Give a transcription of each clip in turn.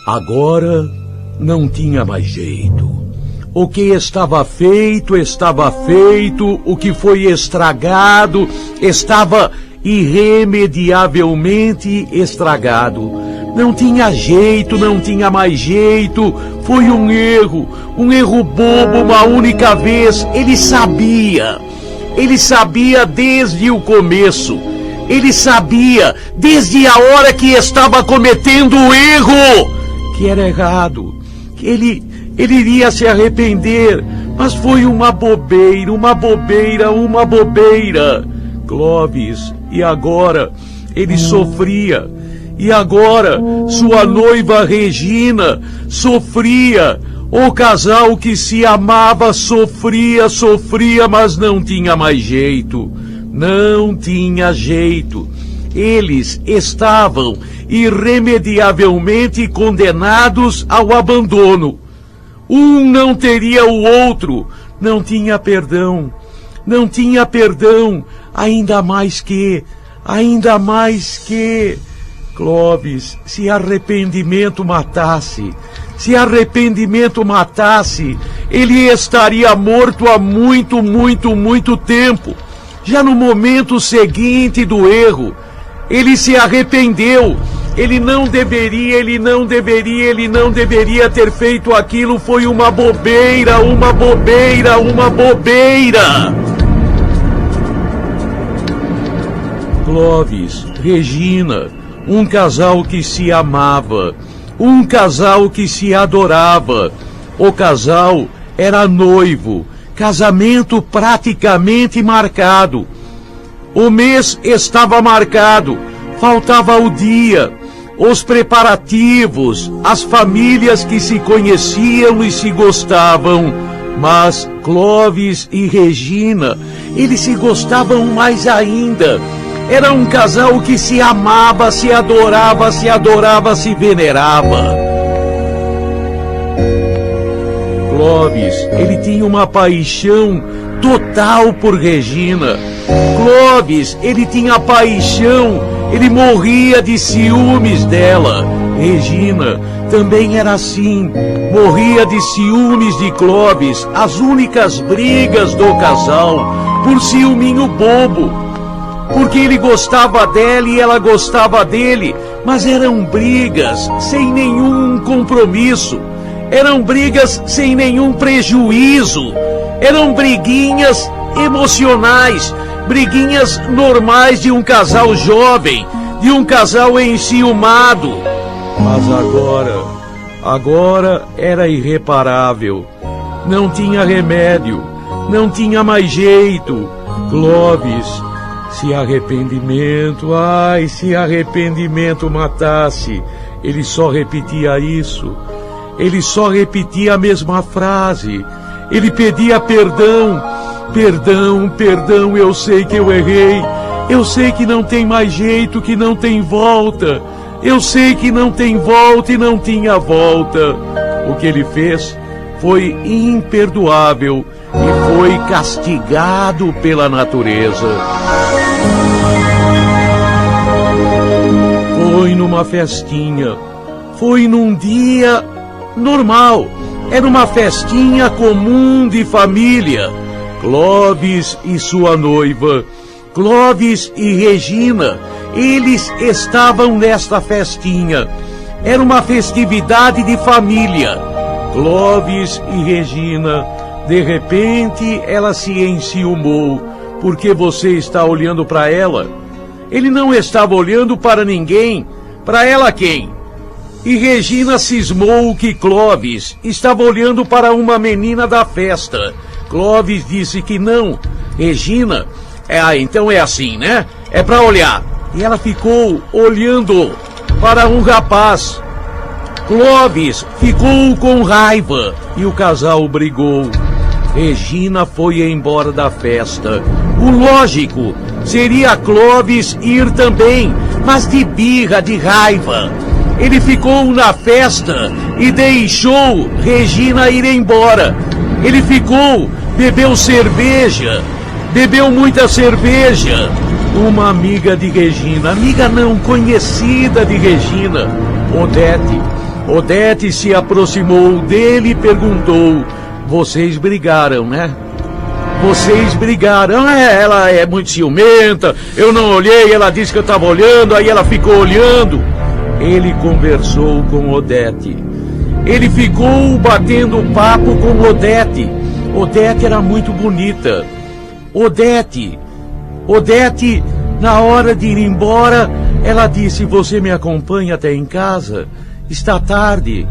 Agora não tinha mais jeito. O que estava feito, o que foi estragado, estava irremediavelmente estragado. Não tinha jeito, não tinha mais jeito, foi um erro bobo uma única vez. Ele sabia desde o começo, ele sabia desde a hora que estava cometendo o erro, que era errado, que ele iria se arrepender, mas foi uma bobeira. Clóvis, e agora ele sofria, e agora sua noiva Regina sofria. O casal que se amava sofria, mas não tinha mais jeito. Não tinha jeito. Eles estavam irremediavelmente condenados ao abandono. Um não teria o outro, não tinha perdão, ainda mais que, Clóvis, se arrependimento matasse, ele estaria morto há muito tempo. Já no momento seguinte do erro, ele se arrependeu. Ele não deveria ter feito aquilo. Foi uma bobeira. Clóvis, Regina, um casal que se amava, um casal que se adorava. O casal era noivo, casamento praticamente marcado. O mês estava marcado, faltava o dia, os preparativos, as famílias que se conheciam e se gostavam. Mas Clóvis e Regina, eles se gostavam mais ainda. Era um casal que se amava, se adorava, se venerava. Clóvis, ele tinha uma paixão total por Regina. Clóvis, ele tinha paixão, ele morria de ciúmes dela. Regina também era assim, morria de ciúmes de Clóvis. As únicas brigas do casal, por ciúminho bobo, porque ele gostava dela e ela gostava dele, mas eram brigas sem nenhum compromisso, eram brigas sem nenhum prejuízo, eram briguinhas emocionais, briguinhas normais de um casal jovem, de um casal enciumado. Mas agora era irreparável, não tinha remédio, não tinha mais jeito. Clóvis, se arrependimento matasse, ele só repetia isso, ele só repetia a mesma frase, ele pedia perdão, eu sei que eu errei, eu sei que não tem mais jeito, que não tem volta, eu sei que não tem volta e não tinha volta. O que ele fez foi imperdoável e foi castigado pela natureza. Foi numa festinha, foi num dia normal, era uma festinha comum de família. Clóvis e sua noiva, Clóvis e Regina, eles estavam nesta festinha. Era uma festividade de família. Clóvis e Regina, de repente ela se enciumou, porque você está olhando para ela. Ele não estava olhando para ninguém. Para ela quem? E Regina cismou que Clóvis estava olhando para uma menina da festa. Clóvis disse que não. Regina, então é assim, né? É para olhar. E ela ficou olhando para um rapaz. Clóvis ficou com raiva e o casal brigou. Regina foi embora da festa. O lógico seria Clóvis ir também, mas de birra, de raiva. Ele ficou na festa e deixou Regina ir embora. Ele ficou, bebeu cerveja, bebeu muita cerveja. Uma amiga de Regina, amiga não, conhecida de Regina, Odete, Odete se aproximou dele e perguntou: vocês brigaram, né? Vocês brigaram. Ela é muito ciumenta, eu não olhei, ela disse que eu estava olhando, aí ela ficou olhando. Ele conversou com Odete. Ele ficou batendo papo com Odete. Odete era muito bonita. Odete, na hora de ir embora, ela disse: você me acompanha até em casa? Está tarde.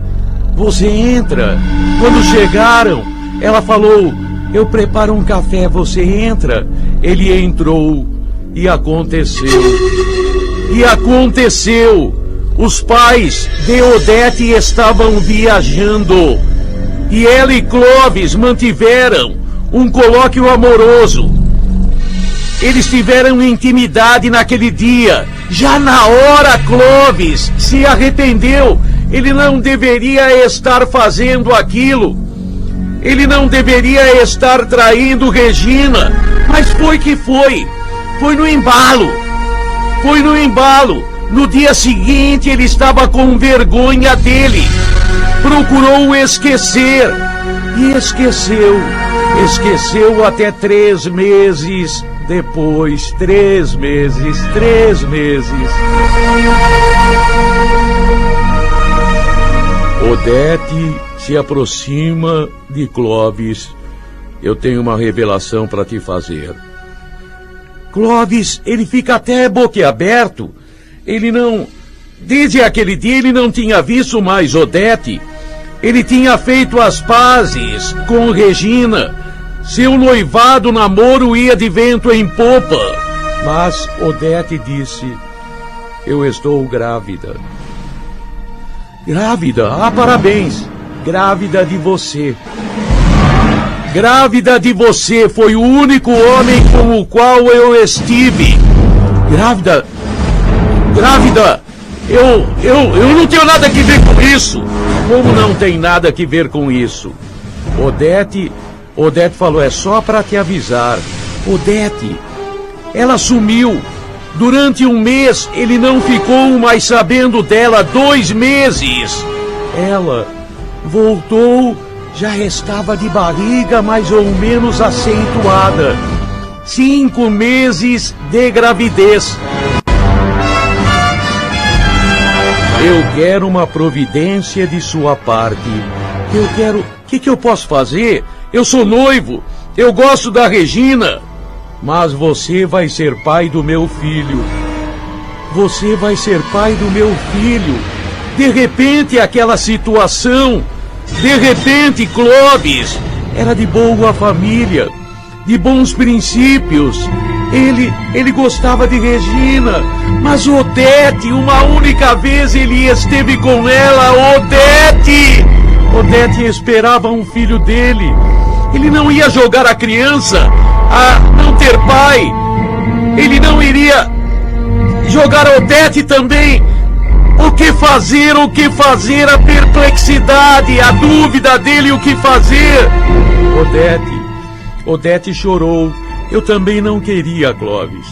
Você entra. Quando chegaram, ela falou: eu preparo um café, você entra. Ele entrou e aconteceu. Os pais de Odete estavam viajando e ela e Clóvis mantiveram um colóquio amoroso. Eles tiveram intimidade naquele dia. Já na hora, Clóvis se arrependeu. Ele não deveria estar fazendo aquilo. Ele não deveria estar traindo Regina. Mas foi que foi. Foi no embalo. No dia seguinte, ele estava com vergonha dele. Procurou esquecer. E esqueceu. Esqueceu até 3 meses depois. 3 meses. Odete se aproxima de Clóvis. Eu tenho uma revelação para te fazer. Clóvis, ele fica até boquiaberto. Ele não... Desde aquele dia ele não tinha visto mais Odete. Ele tinha feito as pazes com Regina. Seu noivado namoro ia de vento em popa. Mas Odete disse: eu estou grávida. Grávida? Ah, parabéns. Grávida de você. Grávida de você. Foi o único homem com o qual eu estive. Grávida? Eu não tenho nada que ver com isso. Como não tem nada que ver com isso? Odete falou: é só para te avisar. Odete, ela sumiu. Durante 1 mês, ele não ficou mais sabendo dela. 2 meses. Ela voltou, já estava de barriga mais ou menos acentuada. 5 meses de gravidez. Eu quero uma providência de sua parte. Eu quero... O que eu posso fazer? Eu sou noivo. Eu gosto da Regina. Mas você vai ser pai do meu filho. Você vai ser pai do meu filho. De repente, aquela situação... De repente, Clóvis era de boa família, de bons princípios. Ele gostava de Regina, mas Odete, uma única vez ele esteve com ela. Odete esperava um filho dele. Ele não ia jogar a criança a não ter pai. Ele não iria jogar a Odete também. O que fazer? A perplexidade, a dúvida dele, o que fazer? Odete chorou. Eu também não queria, Clóvis.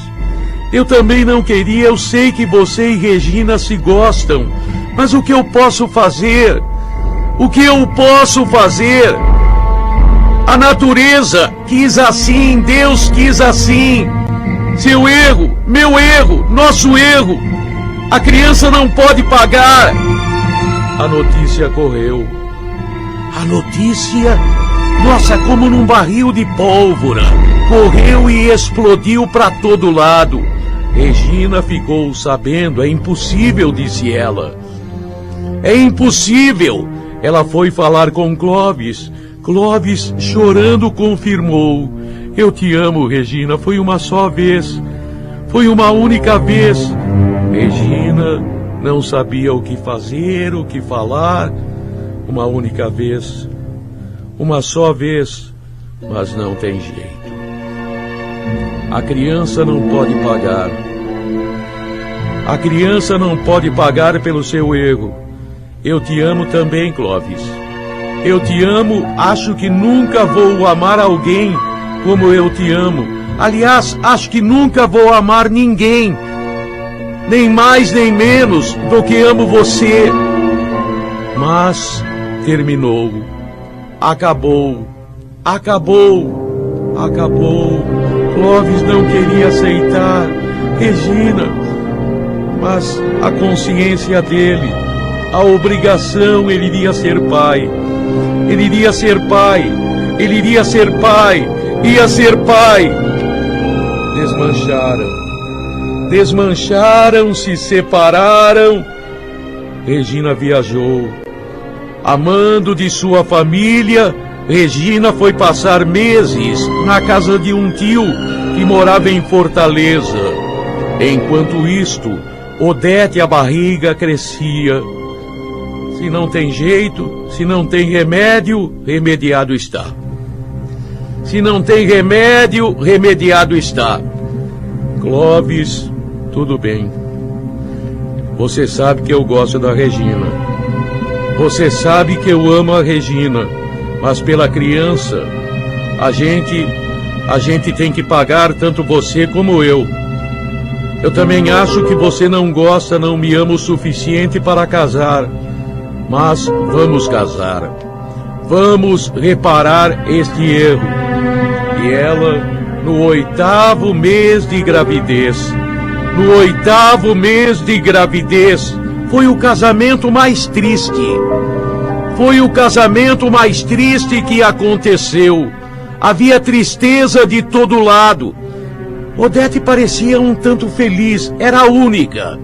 Eu também não queria. Eu sei que você e Regina se gostam. Mas o que eu posso fazer? A natureza quis assim, Deus quis assim. Seu erro, meu erro, nosso erro. A criança não pode pagar. A notícia correu. A notícia, nossa, como num barril de pólvora. Correu e explodiu para todo lado. Regina ficou sabendo. É impossível, disse ela. É impossível. Ela foi falar com Clóvis. Clóvis, chorando, confirmou. Eu te amo, Regina. Foi uma só vez. Foi uma única vez. Regina não sabia o que fazer, o que falar. Uma única vez. Uma só vez. Mas não tem jeito. A criança não pode pagar. A criança não pode pagar pelo seu erro. Eu te amo também, Clóvis. Eu te amo, acho que nunca vou amar alguém como eu te amo. Aliás, acho que nunca vou amar ninguém, nem mais nem menos do que amo você. Mas terminou. Acabou. Clóvis não queria aceitar Regina, mas a consciência dele, a obrigação, ele iria ser pai. Ia ser pai. Desmancharam, se separaram. Regina viajou. Amando de sua família, Regina foi passar meses na casa de um tio que morava em Fortaleza. Enquanto isto, Odete, a barriga crescia. Se não tem jeito, se não tem remédio, remediado está. Se não tem remédio, remediado está. Clóvis, tudo bem. Você sabe que eu gosto da Regina. Você sabe que eu amo a Regina. Mas pela criança, a gente tem que pagar, tanto você como eu. Eu também acho que você não me ama o suficiente para casar. Mas vamos casar. Vamos reparar este erro. E ela, no 8º mês de gravidez, foi o casamento mais triste. Foi o casamento mais triste que aconteceu. Havia tristeza de todo lado. Odete parecia um tanto feliz, era a única.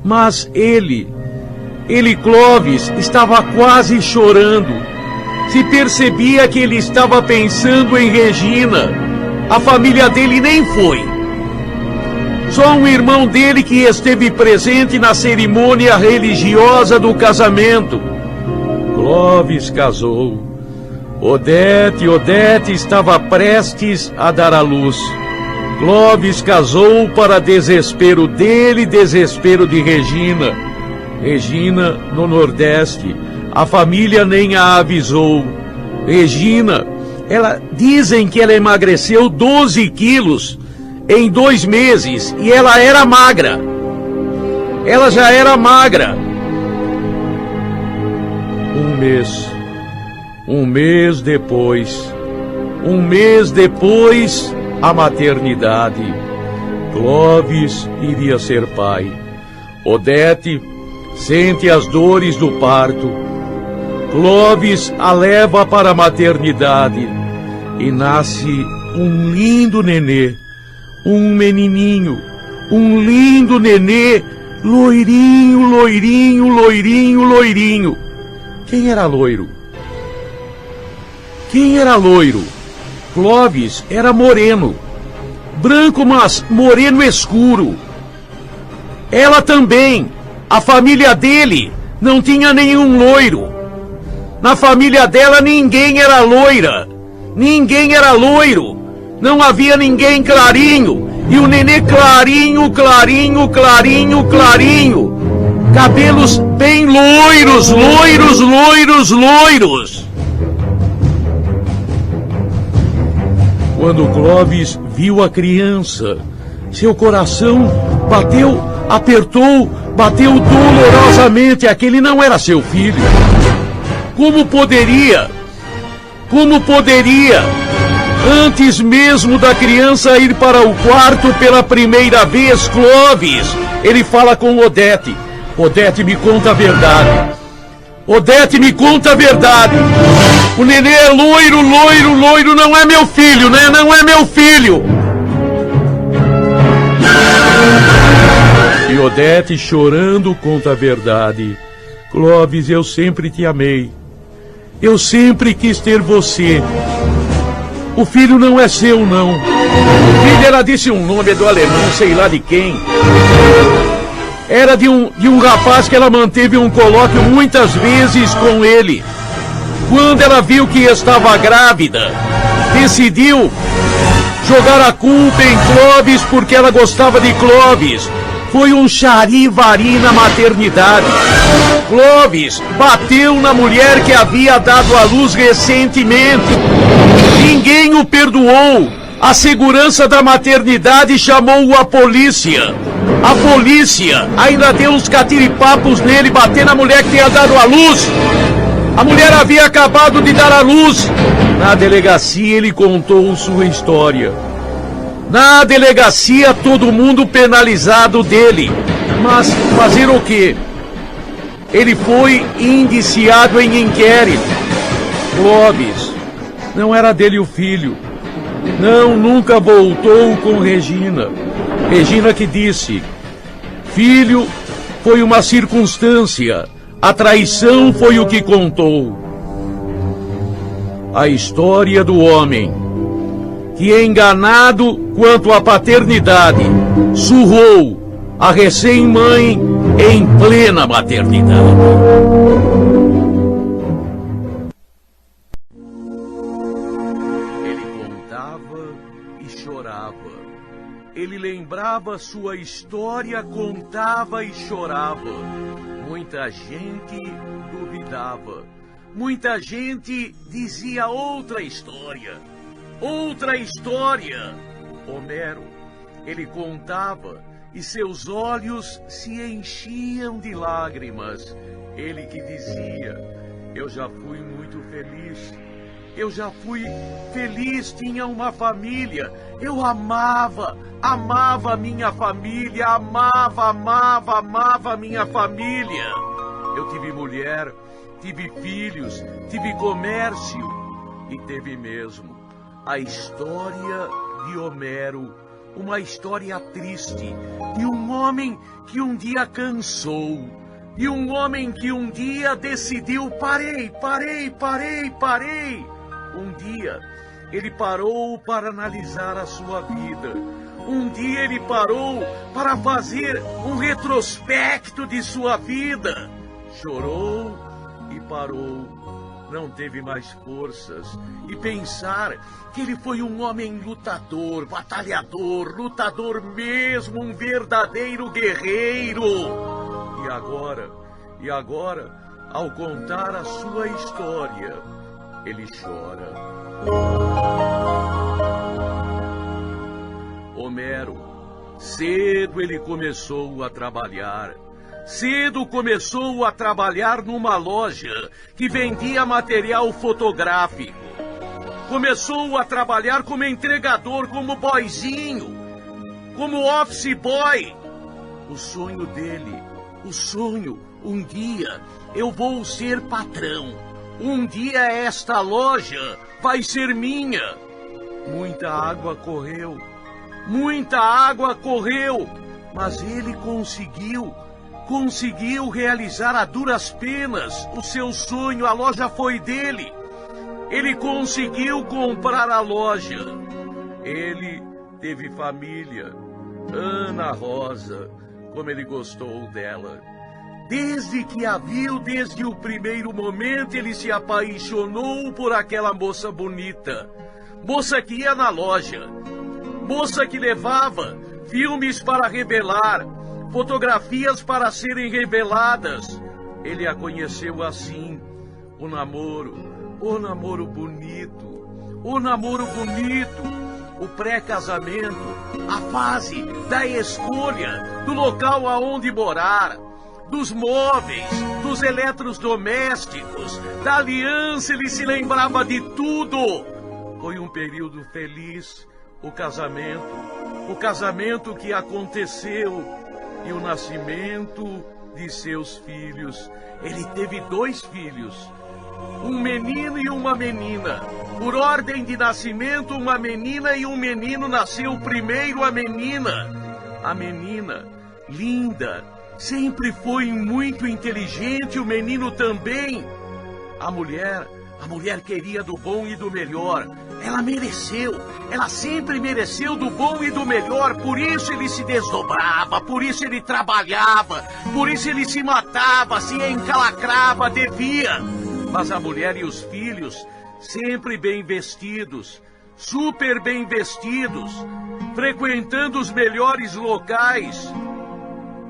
Mas ele, Clóvis, estava quase chorando. Se percebia que ele estava pensando em Regina. A família dele nem foi. Só um irmão dele que esteve presente na cerimônia religiosa do casamento. Clóvis casou. Odete estava prestes a dar à luz. Clóvis casou para desespero dele, desespero de Regina. Regina no Nordeste. A família nem a avisou. Regina, dizem que ela emagreceu 12 quilos em 2 meses e ela era magra. Ela já era magra. Um mês depois, a maternidade. Clóvis iria ser pai. Odete sente as dores do parto. Clóvis a leva para a maternidade e nasce um lindo nenê, um menininho, um lindo nenê, loirinho. Quem era loiro? Clóvis era moreno, branco, mas moreno escuro. Ela também, a família dele, não tinha nenhum loiro. Na família dela ninguém era loiro. Não havia ninguém clarinho. E o nenê clarinho. Cabelos bem loiros. Quando Clóvis viu a criança, seu coração bateu dolorosamente. Aquele não era seu filho. Como poderia? Antes mesmo da criança ir para o quarto pela primeira vez, Clóvis, ele fala com Odete. Odete, me conta a verdade. O nenê é loiro, não é meu filho, né? Não é meu filho. E Odete, chorando, conta a verdade. Clóvis, eu sempre te amei. Eu sempre quis ter você. O filho não é seu, não. O filho, ela disse um nome do alemão, sei lá de quem. Era de um rapaz que ela manteve um colóquio muitas vezes com ele. Quando ela viu que estava grávida, decidiu jogar a culpa em Clóvis porque ela gostava de Clóvis. Foi um charivari na maternidade. Clóvis bateu na mulher que havia dado à luz recentemente. Ninguém o perdoou. A segurança da maternidade chamou a polícia. A polícia ainda deu uns catiripapos nele, bater na mulher que tinha dado à luz. A mulher havia acabado de dar à luz. Na delegacia ele contou sua história. Na delegacia todo mundo penalizado dele. Mas fazer o quê? Ele foi indiciado em inquérito. Clóvis, não era dele o filho. Não, nunca voltou com Regina. Regina que disse: filho, foi uma circunstância. A traição foi o que contou. A história do homem que, enganado quanto à paternidade, surrou a recém-mãe em plena maternidade. Ele contava e chorava. Ele lembrava sua história, contava e chorava. Muita gente duvidava. Muita gente dizia outra história. Outra história. Homero, ele contava e seus olhos se enchiam de lágrimas. Ele que dizia: eu já fui muito feliz. Eu já fui feliz, tinha uma família. Eu amava minha família, amava minha família. Eu tive mulher, tive filhos, tive comércio e teve mesmo a história de Homero, uma história triste de um homem que um dia cansou, de um homem que um dia decidiu: parei. Um dia ele parou para analisar a sua vida. Um dia ele parou para fazer um retrospecto de sua vida. Chorou e parou. Não teve mais forças. E pensar que ele foi um homem lutador, batalhador, lutador mesmo, um verdadeiro guerreiro. E agora, ao contar a sua história, ele chora. Homero, cedo ele começou a trabalhar. Cedo começou a trabalhar numa loja que vendia material fotográfico. Começou a trabalhar como entregador, como boyzinho, como office boy. O sonho dele, um dia eu vou ser patrão. Um dia esta loja vai ser minha. Muita água correu, mas ele conseguiu realizar a duras penas o seu sonho. A loja foi dele. Ele conseguiu comprar a loja. Ele teve família. Ana Rosa, como ele gostou dela. Desde que a viu, desde o primeiro momento, ele se apaixonou por aquela moça bonita. Moça que ia na loja. Moça que levava filmes para revelar, fotografias para serem reveladas. Ele a conheceu assim. O namoro bonito. O pré-casamento, a fase da escolha do local aonde morar, dos móveis, dos eletrodomésticos, da aliança. Ele se lembrava de tudo. Foi um período feliz, o casamento que aconteceu e o nascimento de seus filhos. Ele teve 2 filhos, um menino e uma menina. Por ordem de nascimento, uma menina e um menino. Nasceu primeiro a menina. A menina, linda, sempre foi muito inteligente, o menino também. A mulher queria do bom e do melhor. Ela sempre mereceu do bom e do melhor. Por isso ele se desdobrava, por isso ele trabalhava, por isso ele se matava, se encalacrava, devia. Mas a mulher e os filhos, sempre bem vestidos, super bem vestidos, frequentando os melhores locais.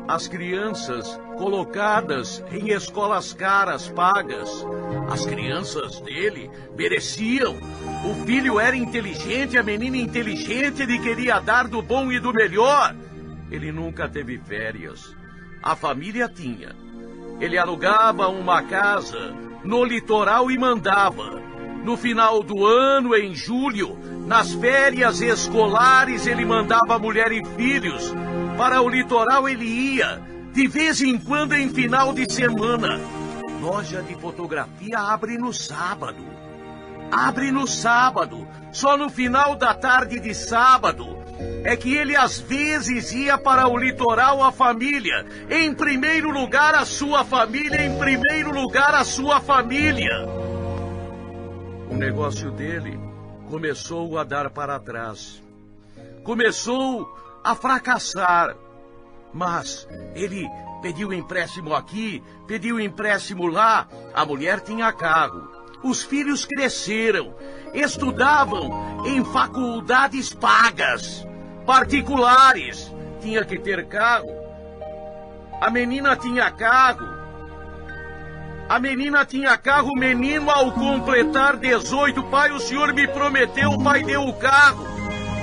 As crianças colocadas em escolas caras, pagas. As crianças dele mereciam. O filho era inteligente, a menina inteligente, ele queria dar do bom e do melhor. Ele nunca teve férias. A família tinha. Ele alugava uma casa no litoral e mandava. No final do ano, em julho, nas férias escolares, ele mandava mulher e filhos. Para o litoral ele ia, de vez em quando em final de semana. Loja de fotografia abre no sábado. Abre no sábado. Só no final da tarde de sábado é que ele às vezes ia para o litoral, a família. Em primeiro lugar a sua família, em primeiro lugar a sua família. O negócio dele começou a dar para trás. Começou a fracassar. Mas ele pediu empréstimo aqui, pediu empréstimo lá. A mulher tinha carro. Os filhos cresceram, estudavam em faculdades pagas, particulares. Tinha que ter carro. A menina tinha carro. A menina tinha carro, o menino ao completar 18, pai, o senhor me prometeu, o pai deu o carro.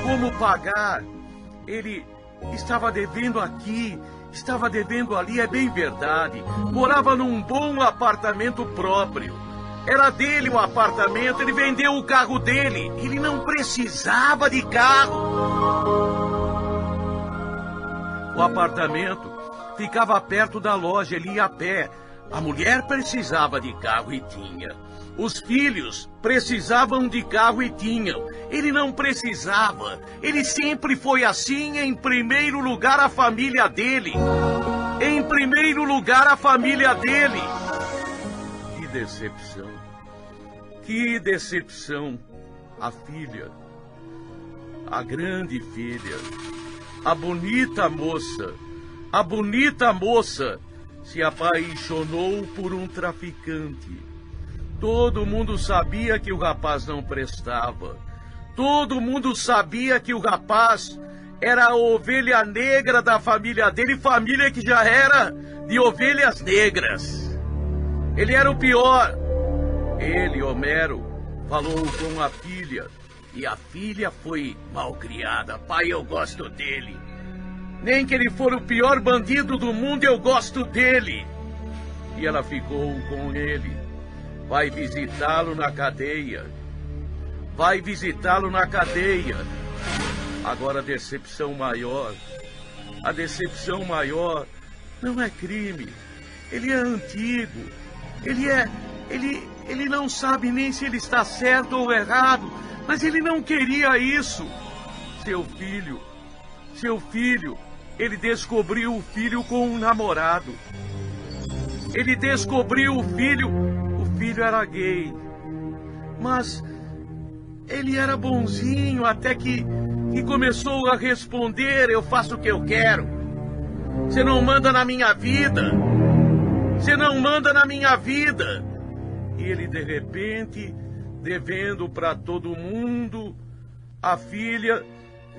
Como pagar? Ele estava devendo aqui, estava devendo ali, é bem verdade. Morava num bom apartamento próprio. Era dele o apartamento, ele vendeu o carro dele. Ele não precisava de carro. O apartamento ficava perto da loja, ele ia a pé. A mulher precisava de carro e tinha. Os filhos precisavam de carro e tinham. Ele não precisava. Ele sempre foi assim, em primeiro lugar a família dele. Em primeiro lugar a família dele. Que decepção. Que decepção. A filha. A grande filha. A bonita moça. A bonita moça se apaixonou por um traficante. Todo mundo sabia que o rapaz não prestava. Todo mundo sabia que o rapaz era a ovelha negra da família dele, família que já era de ovelhas negras. Ele era o pior. Ele, Homero, falou com a filha, e a filha foi malcriada. Pai, eu gosto dele. Nem que ele for o pior bandido do mundo, eu gosto dele. E ela ficou com ele. Vai visitá-lo na cadeia. Vai visitá-lo na cadeia. Agora a decepção maior. A decepção maior não é crime. Ele é antigo. Ele não sabe nem se ele está certo ou errado. Mas ele não queria isso. Seu filho, ele descobriu o filho com um namorado. Ele descobriu o filho era gay. Mas ele era bonzinho até que começou a responder, eu faço o que eu quero. Você não manda na minha vida. Você não manda na minha vida. E ele, de repente, devendo para todo mundo, a filha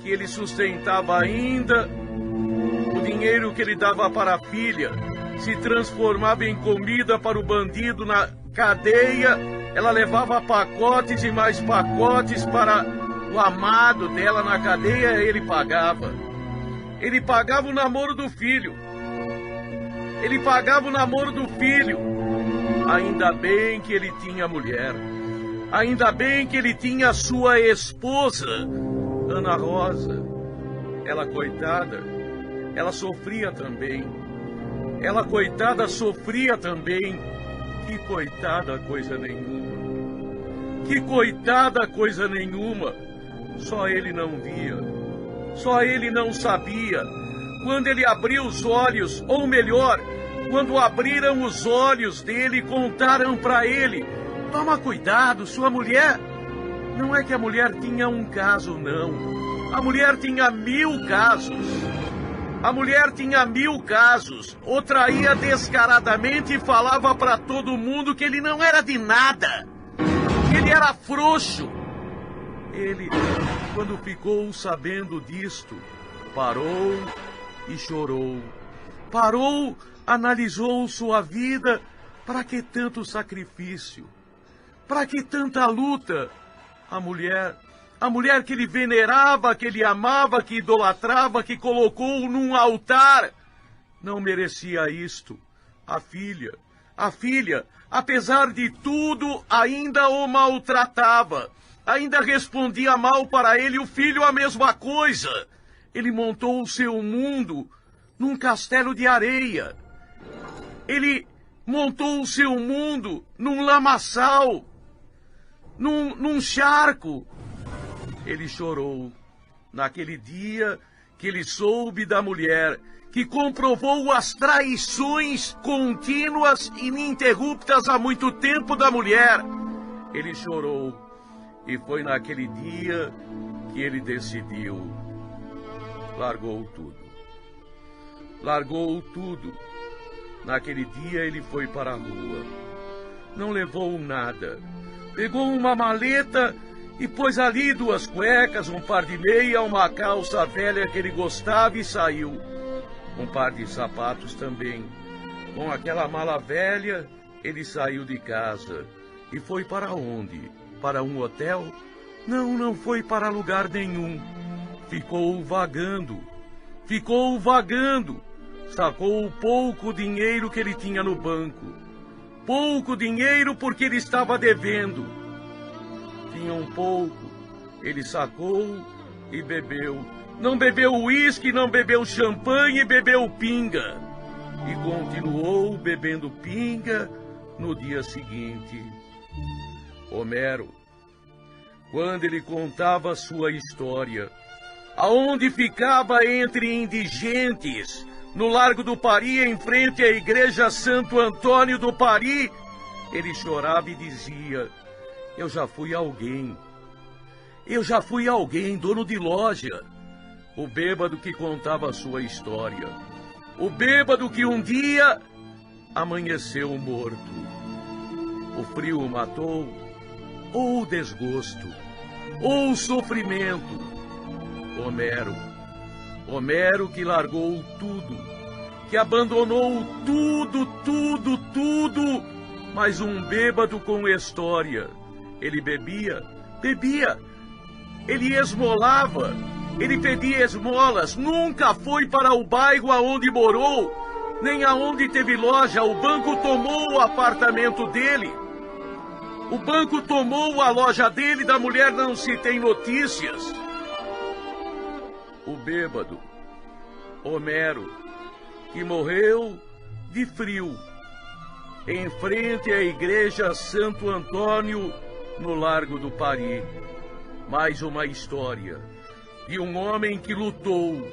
que ele sustentava ainda, o dinheiro que ele dava para a filha se transformava em comida para o bandido na cadeia. Ela levava pacotes e mais pacotes para o amado dela na cadeia. Ele pagava. Ele pagava o namoro do filho. Ele pagava o namoro do filho. Ainda bem que ele tinha mulher. Ainda bem que ele tinha sua esposa, Ana Rosa. Ela, coitada, ela sofria também. Ela, coitada, sofria também. Que coitada coisa nenhuma. Que coitada coisa nenhuma. Só ele não via. Só ele não sabia. Quando ele abriu os olhos, ou melhor, quando abriram os olhos dele, contaram para ele: toma cuidado, sua mulher... Não é que a mulher tinha um caso, não. A mulher tinha 1000 casos. A mulher tinha 1000 casos. O traía descaradamente e falava para todo mundo que ele não era de nada. Que ele era frouxo. Ele, quando ficou sabendo disto, parou e chorou. Parou, analisou sua vida. Para que tanto sacrifício? Para que tanta luta? A mulher A mulher que ele venerava, que ele amava, que idolatrava, que colocou num altar, não merecia isto. A filha, apesar de tudo, ainda o maltratava. Ainda respondia mal para ele, o filho a mesma coisa. Ele montou o seu mundo num castelo de areia. Ele montou o seu mundo num lamaçal, num charco. Ele chorou naquele dia que ele soube da mulher, que comprovou as traições contínuas e ininterruptas há muito tempo da mulher. Ele chorou, e foi naquele dia que ele decidiu. Largou tudo. Largou tudo. Naquele dia ele foi para a rua. Não levou nada. Pegou uma maleta e pôs ali 2 cuecas, um par de meia, uma calça velha que ele gostava e saiu. Um par de sapatos também. Com aquela mala velha, ele saiu de casa. E foi para onde? Para um hotel? Não, não foi para lugar nenhum. Ficou vagando. Ficou vagando. Sacou o pouco dinheiro que ele tinha no banco. Pouco dinheiro porque ele estava devendo. Tinha um pouco, ele sacou e bebeu. Não bebeu uísque, não bebeu champanhe, bebeu pinga. E continuou bebendo pinga no dia seguinte. Homero, quando ele contava sua história, aonde ficava entre indigentes, no Largo do Pari, em frente à igreja Santo Antônio do Pari, ele chorava e dizia: eu já fui alguém. Eu já fui alguém, dono de loja. O bêbado que contava a sua história. O bêbado que um dia amanheceu morto. O frio o matou, ou o desgosto, ou o sofrimento. Homero. Homero que largou tudo, que abandonou tudo, mas um bêbado com história. Ele bebia, ele esmolava, ele pedia esmolas, nunca foi para o bairro aonde morou, nem aonde teve loja. O banco tomou o apartamento dele, o banco tomou a loja dele, da mulher não se tem notícias. O bêbado, Homero, que morreu de frio, em frente à igreja Santo Antônio, no Largo do Pari. Mais uma história de um homem que lutou,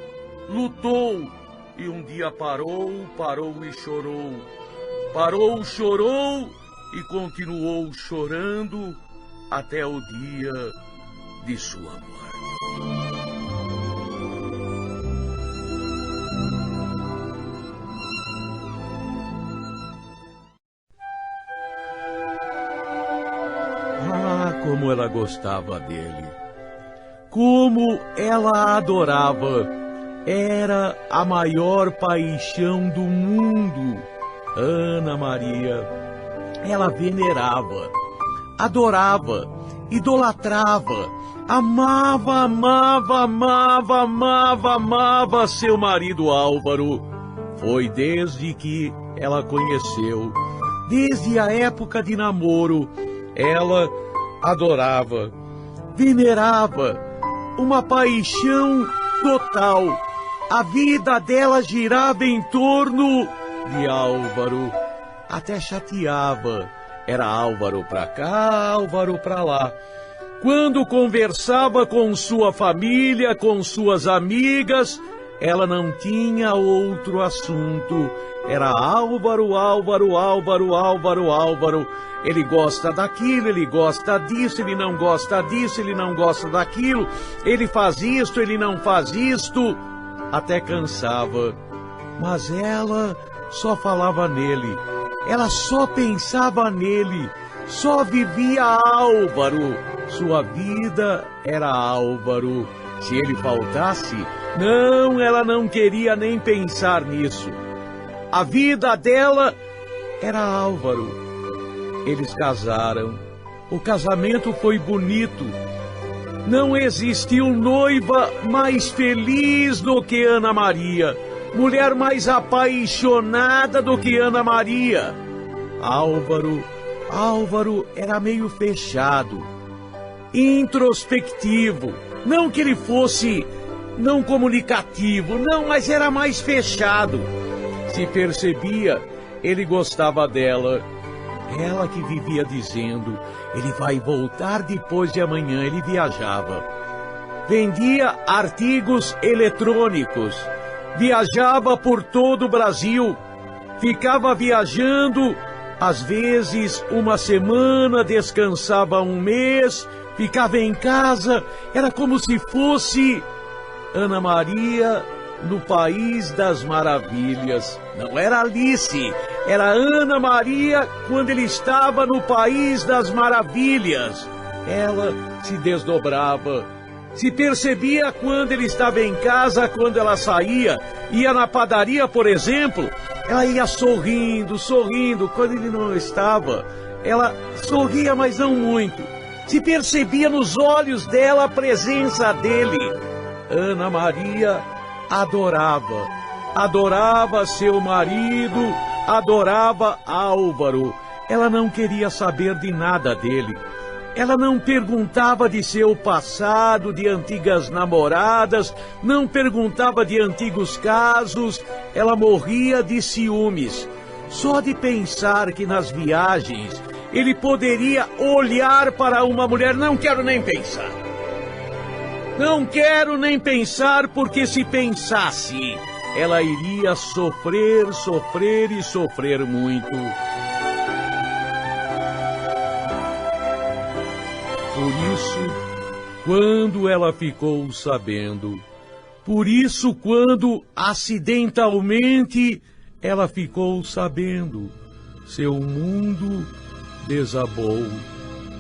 e um dia parou e chorou. Parou, chorou e continuou chorando até o dia de sua morte. Como ela gostava dele, como ela adorava, era a maior paixão do mundo. Ana Maria, ela venerava, adorava, idolatrava, amava seu marido Álvaro. Foi desde que ela conheceu, desde a época de namoro, ela adorava, venerava, uma paixão total. A vida dela girava em torno de Álvaro, até chateava. Era Álvaro pra cá, Álvaro pra lá. Quando conversava com sua família, com suas amigas, ela não tinha outro assunto. Era Álvaro. Ele gosta daquilo, ele gosta disso, ele não gosta disso, ele não gosta daquilo. Ele faz isto, ele não faz isto. Até cansava. Mas ela só falava nele. Ela só pensava nele. Só vivia Álvaro. Sua vida era Álvaro. Se ele faltasse, não, ela não queria nem pensar nisso. A vida dela era Álvaro. Eles casaram. O casamento foi bonito. Não existiu noiva mais feliz do que Ana Maria, mulher mais apaixonada do que Ana Maria. Álvaro era meio fechado, introspectivo. Não que ele fosse não comunicativo, não, mas era mais fechado. Se percebia, ele gostava dela. Ela que vivia dizendo, ele vai voltar depois de amanhã. Ele viajava. Vendia artigos eletrônicos. Viajava por todo o Brasil. Ficava viajando, às vezes uma semana, descansava um mês, ficava em casa. Era como se fosse Ana Maria no País das Maravilhas. Não era Alice, era Ana Maria quando ele estava no País das Maravilhas. Ela se desdobrava, se percebia quando ele estava em casa, quando ela saía, ia na padaria, por exemplo, ela ia sorrindo, sorrindo. Quando ele não estava, ela sorria, mas não muito. Se percebia nos olhos dela a presença dele. Ana Maria adorava seu marido, adorava Álvaro. Ela não queria saber de nada dele. Ela não perguntava de seu passado, de antigas namoradas, não perguntava de antigos casos. Ela morria de ciúmes. Só de pensar que nas viagens ele poderia olhar para uma mulher. Não quero nem pensar. Não quero nem pensar, porque se pensasse, ela iria sofrer e sofrer muito. Por isso, quando ela ficou sabendo, por isso, quando acidentalmente ela ficou sabendo, seu mundo desabou,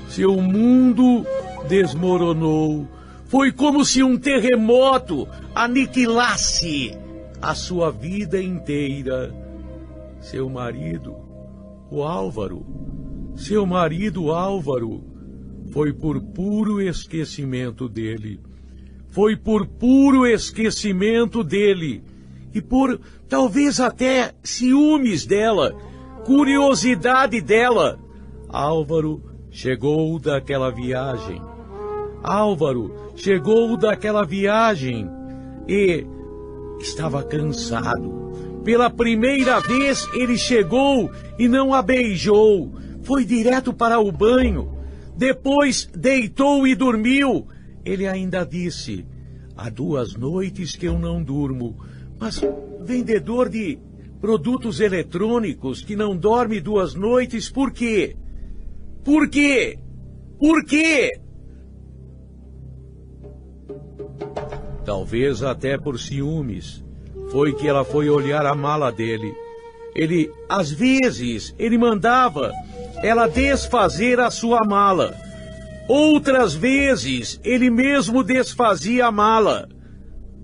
seu mundo desmoronou. Foi como se um terremoto aniquilasse a sua vida inteira. Seu marido, o Álvaro, foi por puro esquecimento dele. Foi por puro esquecimento dele. E por talvez até ciúmes dela, curiosidade dela. Álvaro chegou daquela viagem. E estava cansado. Pela primeira vez ele chegou e não a beijou. Foi direto para o banho. Depois deitou e dormiu. Ele ainda disse, há 2 noites que eu não durmo. Mas vendedor de produtos eletrônicos que não dorme 2 noites, por quê? Por quê? Por quê? Talvez até por ciúmes. Foi que ela foi olhar a mala dele. Às vezes, ele mandava ela desfazer a sua mala. Outras vezes, ele mesmo desfazia a mala.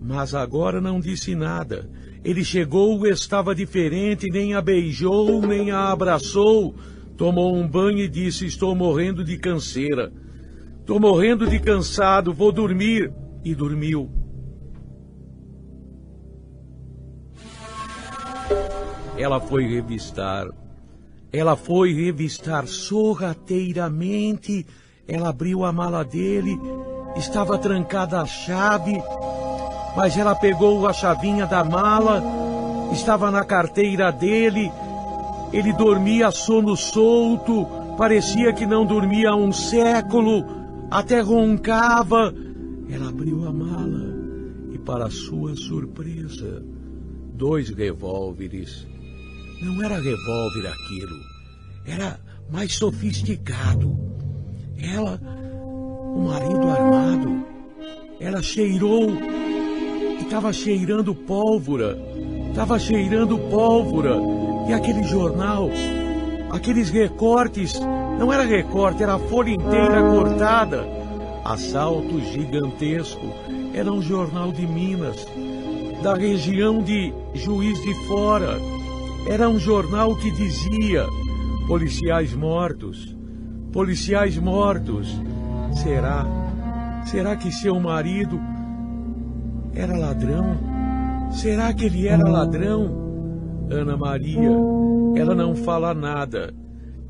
Mas agora não disse nada. Ele chegou, estava diferente, nem a beijou, nem a abraçou. Tomou um banho e disse, estou morrendo de canseira. Estou morrendo de cansado, vou dormir. E dormiu. Ela foi revistar sorrateiramente. Ela abriu a mala dele, estava trancada a chave, mas ela pegou a chavinha da mala, estava na carteira dele. Ele dormia sono solto, parecia que não dormia há um século, até roncava. Ela abriu a mala e, para sua surpresa, 2 revólveres. Não era revólver aquilo, era mais sofisticado. Ela, o marido armado, ela cheirou e estava cheirando pólvora. E aquele jornal, aqueles recortes, não era recorte, era a folha inteira cortada. Assalto gigantesco. Era um jornal de Minas, da região de Juiz de Fora. Era um jornal que dizia, policiais mortos. Será Será que seu marido era ladrão? Será que ele era ladrão? Ana Maria, ela não fala nada.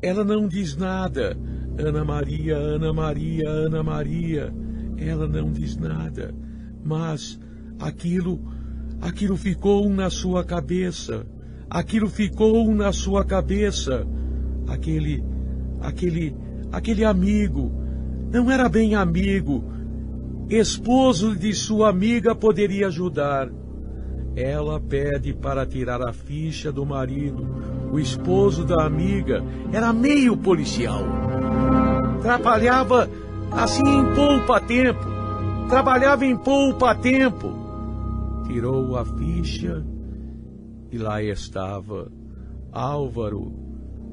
Ela não diz nada. Ana Maria, Ana Maria, Ana Maria. Ela não diz nada. Mas aquilo ficou na sua cabeça. Aquilo ficou na sua cabeça. Aquele amigo, não era bem amigo, esposo de sua amiga poderia ajudar. Ela pede para tirar a ficha do marido. O esposo da amiga era meio policial. Trabalhava assim em poupa-tempo. Trabalhava em poupa-tempo. Tirou a ficha e lá estava Álvaro.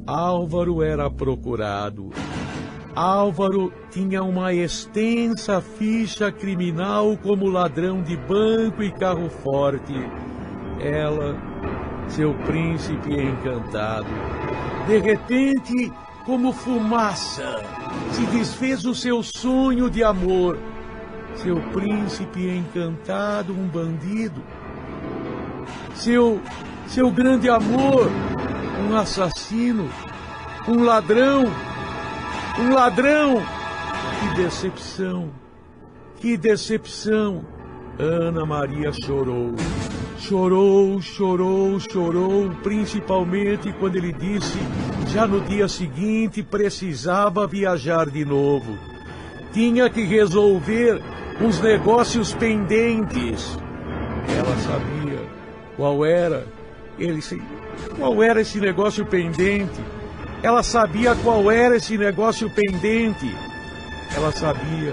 Álvaro era procurado. Álvaro tinha uma extensa ficha criminal como ladrão de banco e carro forte. Ela, seu príncipe encantado. De repente, como fumaça, se desfez o seu sonho de amor. Seu príncipe encantado, um bandido. Seu grande amor, um assassino, um ladrão. Um ladrão! Que decepção! Que decepção! Ana Maria chorou. Chorou, chorou, chorou, principalmente quando ele disse, já no dia seguinte, precisava viajar de novo. Tinha que resolver uns negócios pendentes. Ela sabia qual era esse negócio pendente. Ela sabia qual era esse negócio pendente. Ela sabia.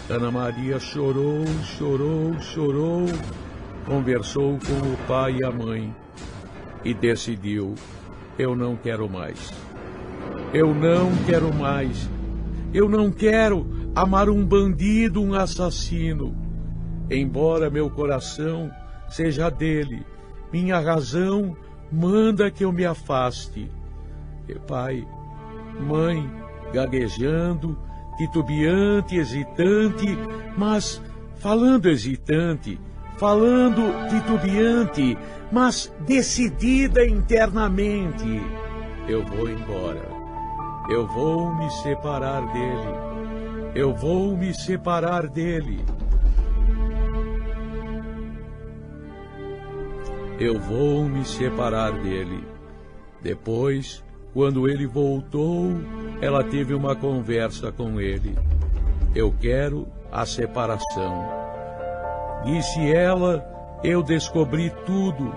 Ana Maria chorou, chorou, chorou. Conversou com o pai e a mãe. E decidiu. Eu não quero mais. Eu não quero mais. Eu não quero amar um bandido, um assassino. Embora meu coração seja dele, minha razão manda que eu me afaste. Pai, mãe, gaguejando, titubeante, hesitante, mas falando hesitante, falando titubeante, mas decidida internamente. Eu vou embora. Eu vou me separar dele. Eu vou me separar dele. Eu vou me separar dele. Depois, quando ele voltou, ela teve uma conversa com ele. Eu quero a separação. Disse ela, eu descobri tudo.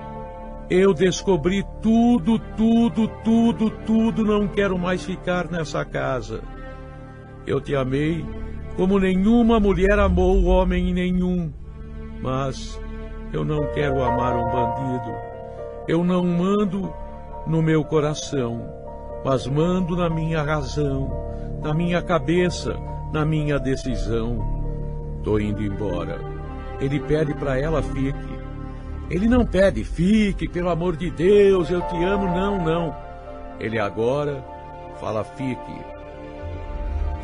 Eu descobri tudo, tudo, tudo, tudo. Não quero mais ficar nessa casa. Eu te amei como nenhuma mulher amou homem nenhum. Mas eu não quero amar um bandido. Eu não mando no meu coração, mas mando na minha razão, na minha cabeça, na minha decisão. Tô indo embora. Ele pede para ela fique. Ele não pede fique, pelo amor de Deus, eu te amo, não, não. Ele agora fala fique.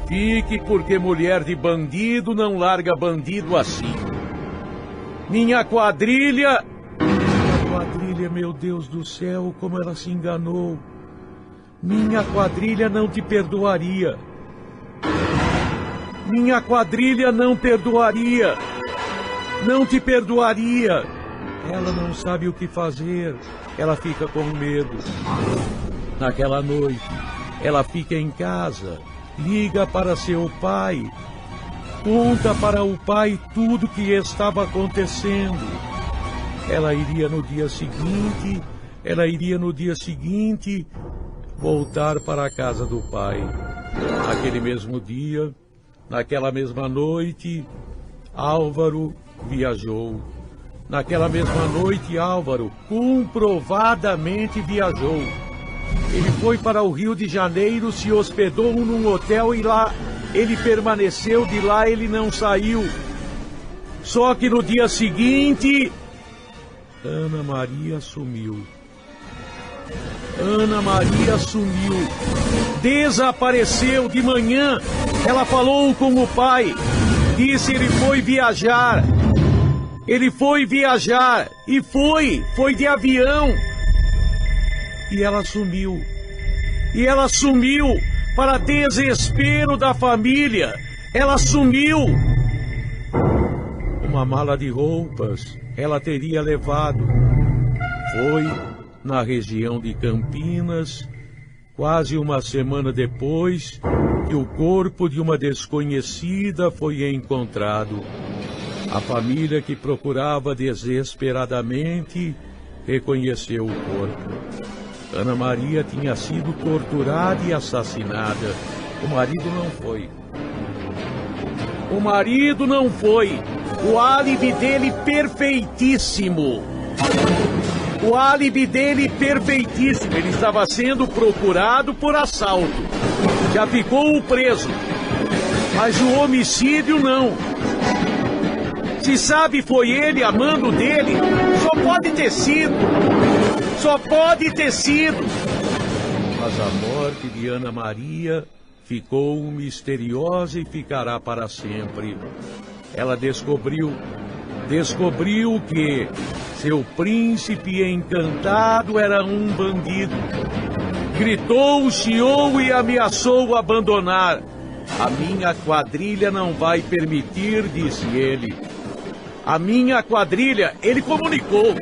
Fique porque mulher de bandido não larga bandido assim. Minha quadrilha, meu Deus do céu, como ela se enganou. Minha quadrilha não te perdoaria. Minha quadrilha não perdoaria. Não te perdoaria. Ela não sabe o que fazer. Ela fica com medo. Naquela noite, ela fica em casa, liga para seu pai, conta para o pai tudo que estava acontecendo. Ela iria no dia seguinte, voltar para a casa do pai. Naquele mesmo dia, naquela mesma noite, Álvaro viajou. Naquela mesma noite, Álvaro comprovadamente viajou. Ele foi para o Rio de Janeiro, se hospedou num hotel e lá ele permaneceu, de lá ele não saiu. Só que no dia seguinte, Ana Maria sumiu. Ana Maria sumiu. Desapareceu de manhã. Ela falou com o pai. Disse ele foi viajar. Ele foi viajar. E foi de avião. E ela sumiu. E ela sumiu para desespero da família. Ela sumiu. Uma mala de roupas ela teria levado. Foi na região de Campinas, quase uma semana depois, que o corpo de uma desconhecida foi encontrado. A família, que procurava desesperadamente, reconheceu o corpo. Ana Maria tinha sido torturada e assassinada. O marido não foi. O marido não foi. O álibi dele perfeitíssimo. O álibi dele perfeitíssimo. Ele estava sendo procurado por assalto. Já ficou preso. Mas o homicídio não. Se sabe foi ele, amando dele, só pode ter sido. Só pode ter sido. Mas a morte de Ana Maria ficou misteriosa e ficará para sempre. Ela descobriu que seu príncipe encantado era um bandido. Gritou, chiou e ameaçou abandonar. A minha quadrilha não vai permitir, disse ele. A minha quadrilha, ele comunicou.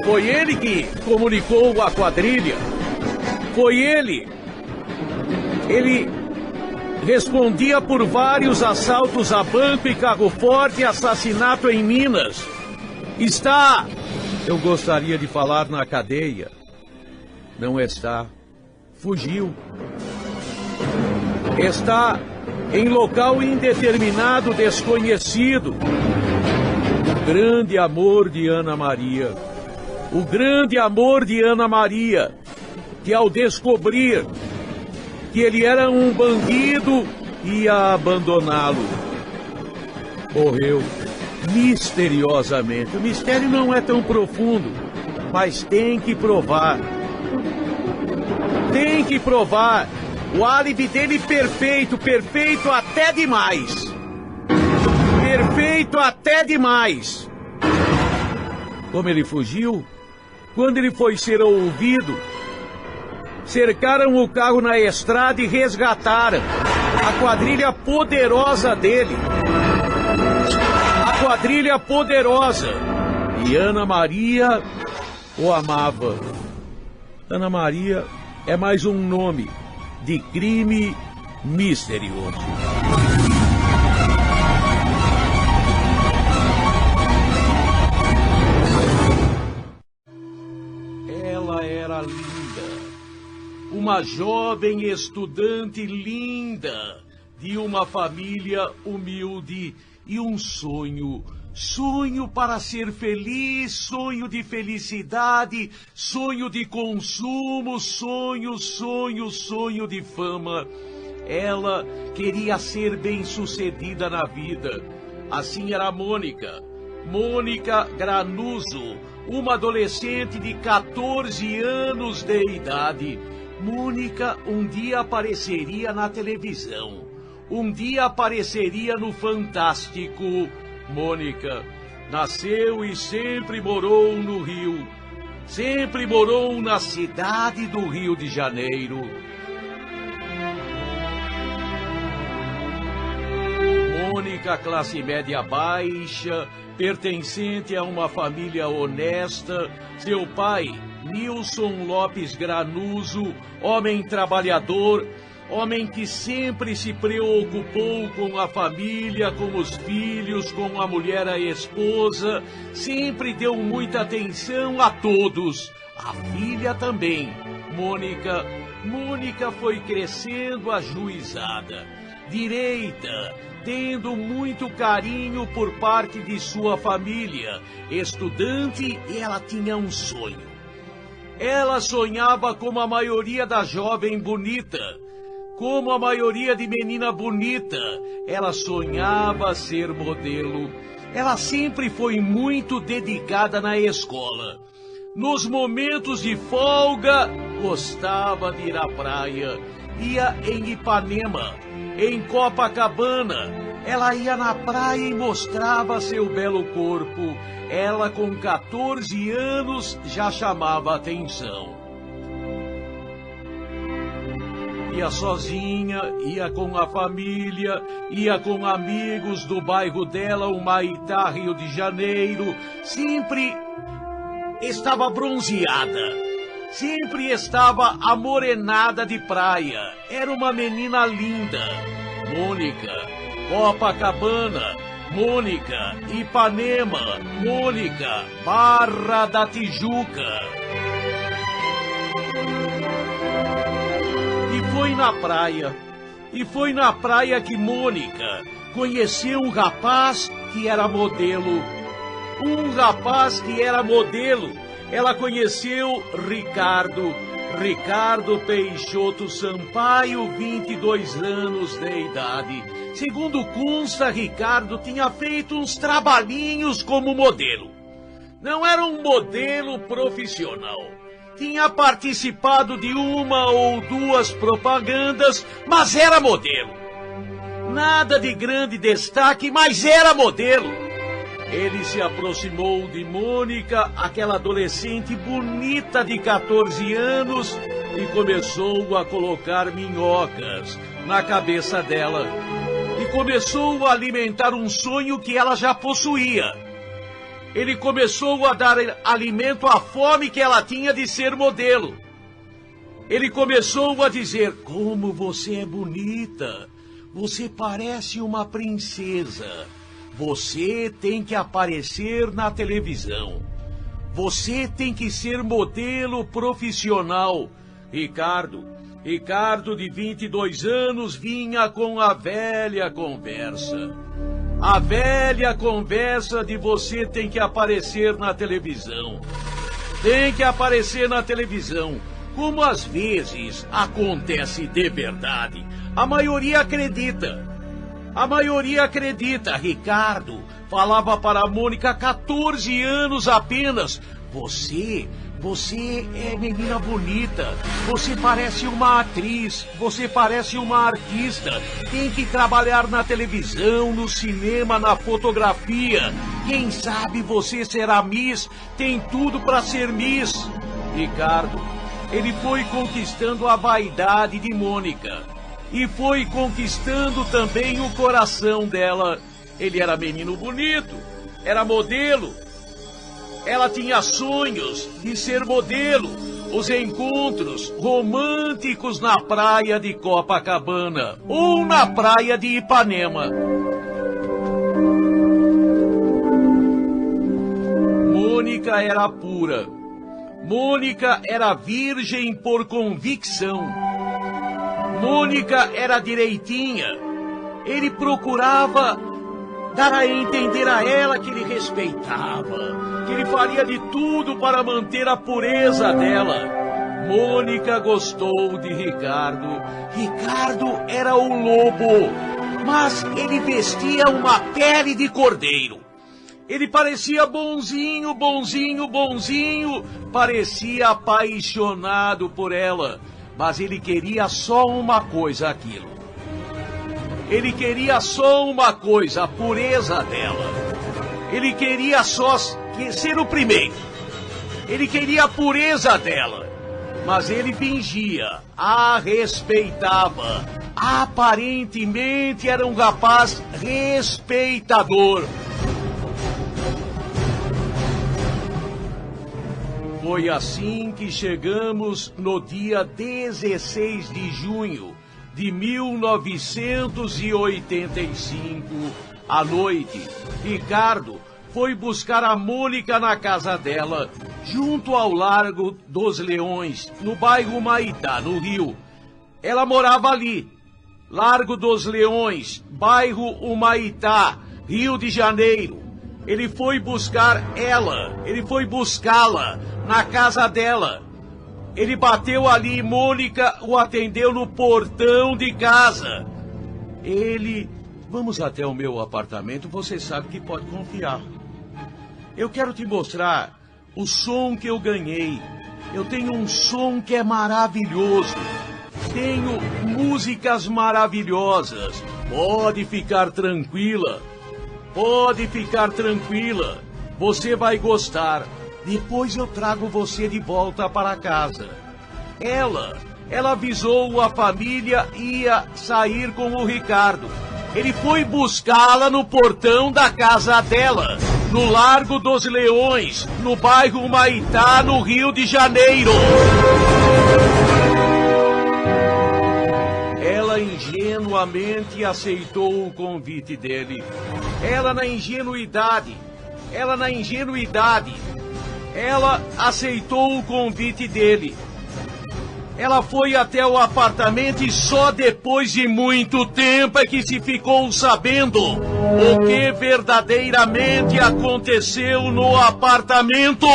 Foi ele que comunicou a quadrilha. Foi ele. Ele respondia por vários assaltos a banco e carro forte e assassinato em Minas. Está. Eu gostaria de falar na cadeia. Não está. Fugiu. Está em local indeterminado, desconhecido. O grande amor de Ana Maria. O grande amor de Ana Maria, que ao descobrir que ele era um bandido, ia abandoná-lo. Morreu misteriosamente. O mistério não é tão profundo, mas tem que provar. Tem que provar. O álibi dele perfeito, perfeito até demais. Perfeito até demais. Como ele fugiu? Quando ele foi ser ouvido, cercaram o carro na estrada e resgataram a quadrilha poderosa dele. A quadrilha poderosa. E Ana Maria o amava. Ana Maria é mais um nome de crime misterioso. Ela era linda, uma jovem estudante linda, de uma família humilde e um sonho para ser feliz, sonho de felicidade, sonho de consumo, sonho de fama. Ela queria ser bem-sucedida na vida. Assim era Mônica Granuso, uma adolescente de 14 anos de idade. Mônica um dia apareceria na televisão, um dia apareceria no Fantástico. Mônica nasceu e sempre morou no Rio, sempre morou na cidade do Rio de Janeiro. Mônica, classe média baixa, pertencente a uma família honesta. Seu pai, Nilson Lopes Granuso, homem trabalhador, homem que sempre se preocupou com a família, com os filhos, com a mulher, a esposa, sempre deu muita atenção a todos. A filha também. Mônica foi crescendo ajuizada, direita, tendo muito carinho por parte de sua família. Estudante, ela tinha um sonho. Ela sonhava como a maioria da jovem bonita, como a maioria de menina bonita. Ela sonhava ser modelo. Ela sempre foi muito dedicada na escola. Nos momentos de folga, gostava de ir à praia. Ia em Ipanema, em Copacabana, Ela ia na praia e mostrava seu belo corpo. Ela, com 14 anos, já chamava atenção. Ia sozinha, ia com a família, ia com amigos do bairro dela, Humaitá, Rio de Janeiro. Sempre estava bronzeada, sempre estava amorenada de praia. Era uma menina linda. Mônica, Copacabana, Mônica, Ipanema, Mônica, Barra da Tijuca. E foi na praia que Mônica conheceu um rapaz que era modelo. Ela conheceu Ricardo Peixoto Sampaio, 22 anos de idade. Segundo consta, Ricardo tinha feito uns trabalhinhos como modelo. Não era um modelo profissional. Tinha participado de uma ou duas propagandas, mas era modelo. Nada de grande destaque, mas era modelo. Ele se aproximou de Mônica, aquela adolescente bonita de 14 anos, e começou a colocar minhocas na cabeça dela. E começou a alimentar um sonho que ela já possuía. Ele começou a dar alimento à fome que ela tinha de ser modelo. Ele começou a dizer: como você é bonita, você parece uma princesa, você tem que aparecer na televisão, você tem que ser modelo profissional. Ricardo, de 22 anos, vinha com a velha conversa. A velha conversa de você tem que aparecer na televisão. Tem que aparecer na televisão. Como às vezes acontece de verdade, a maioria acredita. Ricardo falava para a Mônica, 14 anos apenas: Você é menina bonita, você parece uma atriz, você parece uma artista, tem que trabalhar na televisão, no cinema, na fotografia. Quem sabe você será Miss, tem tudo para ser Miss. Ricardo, ele foi conquistando a vaidade de Mônica e foi conquistando também o coração dela. Ele era menino bonito, era modelo. Ela tinha sonhos de ser modelo. Os encontros românticos na praia de Copacabana ou na praia de Ipanema. Mônica era pura. Mônica era virgem por convicção. Mônica era direitinha. Ele procurava dar a entender a ela que ele respeitava, que ele faria de tudo para manter a pureza dela. Mônica gostou de Ricardo. Ricardo era o lobo, mas ele vestia uma pele de cordeiro. Ele parecia bonzinho, parecia apaixonado por ela, mas ele queria só uma coisa, aquilo. Ele queria só uma coisa, a pureza dela. Ele queria só ser o primeiro. Ele queria a pureza dela. Mas ele fingia, a respeitava. Aparentemente era um rapaz respeitador. Foi assim que chegamos no dia 16 de junho de 1985, à noite. Ricardo foi buscar a Mônica na casa dela, junto ao Largo dos Leões, no bairro Humaitá, no Rio. Ela morava ali. Largo dos Leões, bairro Humaitá, Rio de Janeiro. Ele foi buscar ela, ele foi buscá-la na casa dela. Ele bateu ali e Mônica o atendeu no portão de casa. Vamos até o meu apartamento, você sabe que pode confiar. Eu quero te mostrar o som que eu ganhei. Eu tenho um som que é maravilhoso. tenho músicas maravilhosas. Pode ficar tranquila. Pode ficar tranquila. Você vai gostar. Depois eu trago você de volta para casa. Ela avisou a família e ia sair com o Ricardo. Ele foi buscá-la no portão da casa dela, no Largo dos Leões, no bairro Humaitá, no Rio de Janeiro. Ela ingenuamente aceitou o convite dele. Ela na ingenuidade, ela aceitou o convite dele. Ela foi até o apartamento e só depois de muito tempo é que se ficou sabendo o que verdadeiramente aconteceu no apartamento.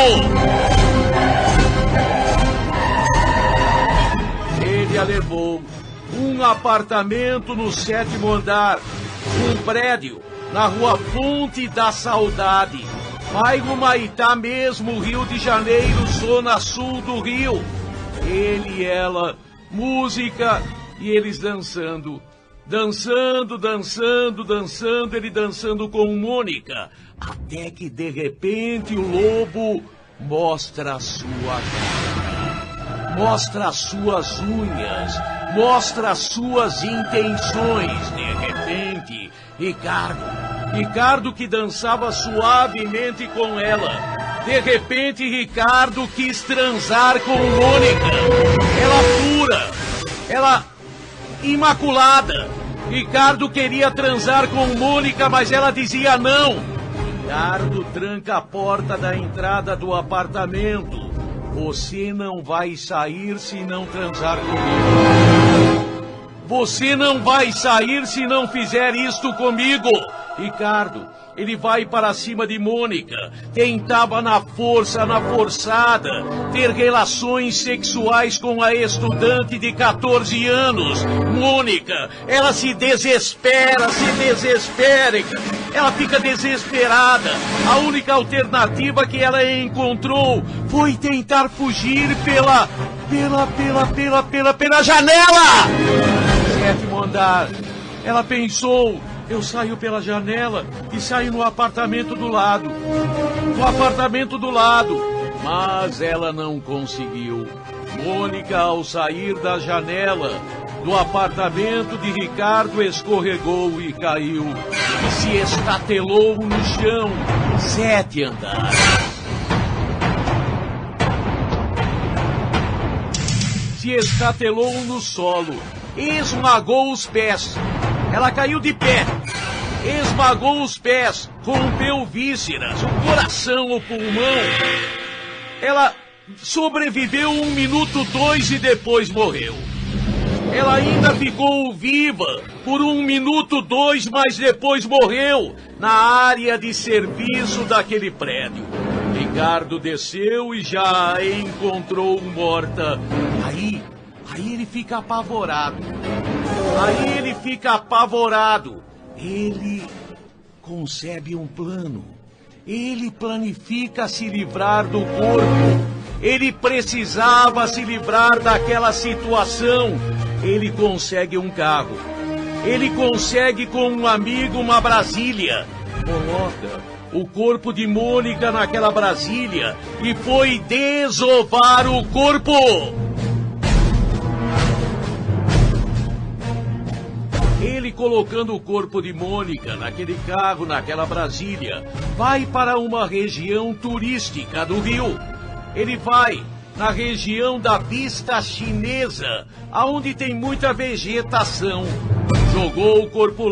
Ele a levou. Um apartamento no 7º andar, um prédio na Rua Fonte da Saudade, bairro Humaitá mesmo, Rio de Janeiro, zona sul do Rio. Ele e ela, música e eles dançando, ele dançando com Mônica, até que de repente o lobo mostra a sua cara, mostra as suas unhas, mostra as suas intenções. De repente, Ricardo que dançava suavemente com ela. De repente, Ricardo quis transar com Mônica. Ela pura, ela imaculada. Ricardo queria transar com Mônica, mas ela dizia não. Ricardo tranca a porta da entrada do apartamento. Você não vai sair se não transar comigo. Você não vai sair se não fizer isto comigo. Ricardo, ele vai para cima de Mônica, tentava na forçada, ter relações sexuais com a estudante de 14 anos. Mônica, ela se desespera, ela fica desesperada. A única alternativa que ela encontrou foi tentar fugir pela janela! 7º andar. Ela pensou, eu saio pela janela e saio no apartamento do lado. Mas ela não conseguiu. Mônica, ao sair da janela do apartamento de Ricardo, escorregou e caiu. E se estatelou no chão. 7 andares. Se estatelou no solo. Esmagou os pés. Ela caiu de pé. Esmagou os pés. Rompeu vísceras, o coração, o pulmão. Ela sobreviveu 1 minuto, 2 e depois morreu. Ela ainda ficou viva por 1 minuto, 2, mas depois morreu na área de serviço daquele prédio. Ricardo desceu e já a encontrou morta. Aí ele fica apavorado. Ele concebe um plano. Ele planifica se livrar do corpo. Ele precisava se livrar daquela situação. Ele consegue um carro. Ele consegue com um amigo uma Brasília. Coloca o corpo de Mônica naquela Brasília e foi desovar o corpo. Ele, colocando o corpo de Mônica naquele carro, naquela Brasília, vai para uma região turística do Rio. Ele vai na região da Vista Chinesa, aonde tem muita vegetação. Jogou o corpo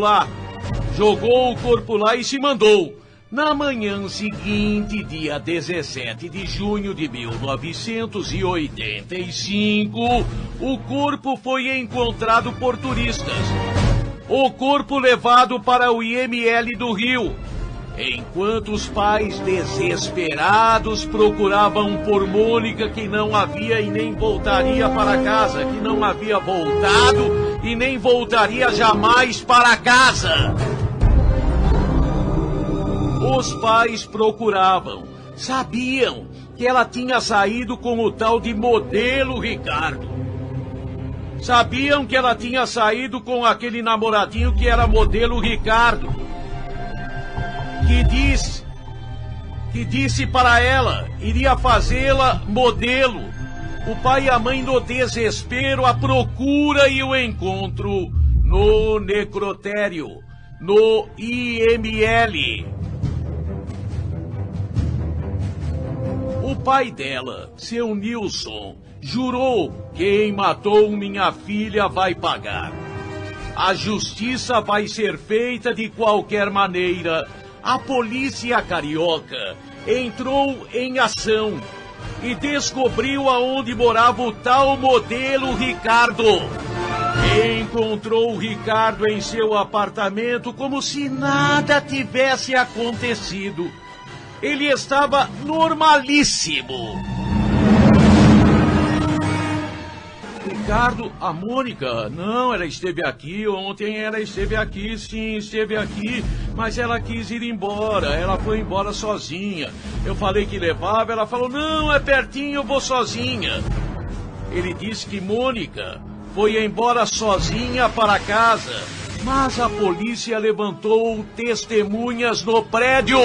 lá e se mandou. Na manhã seguinte, dia 17 de junho de 1985, o corpo foi encontrado por turistas. O corpo levado para o IML do Rio. Enquanto os pais desesperados procuravam por Mônica, que não havia e nem voltaria para casa, que não havia voltado e nem voltaria jamais para casa. Os pais procuravam, sabiam que ela tinha saído com o tal de modelo Ricardo. Sabiam que ela tinha saído com aquele namoradinho que era modelo Ricardo, que disse para ela, iria fazê-la modelo. O pai e a mãe, no desespero, a procura e o encontro no necrotério, no IML. O pai dela, seu Nilson, jurou: quem matou minha filha vai pagar. A justiça vai ser feita de qualquer maneira. A polícia carioca entrou em ação e descobriu aonde morava o tal modelo Ricardo. Encontrou o Ricardo em seu apartamento como se nada tivesse acontecido. Ele estava normalíssimo. Ricardo, a Mônica, não, ela esteve aqui, ontem ela esteve aqui, sim, esteve aqui, mas ela quis ir embora, ela foi embora sozinha. Eu falei que levava, ela falou, não, é pertinho, eu vou sozinha. Ele disse que Mônica foi embora sozinha para casa, mas a polícia levantou testemunhas no prédio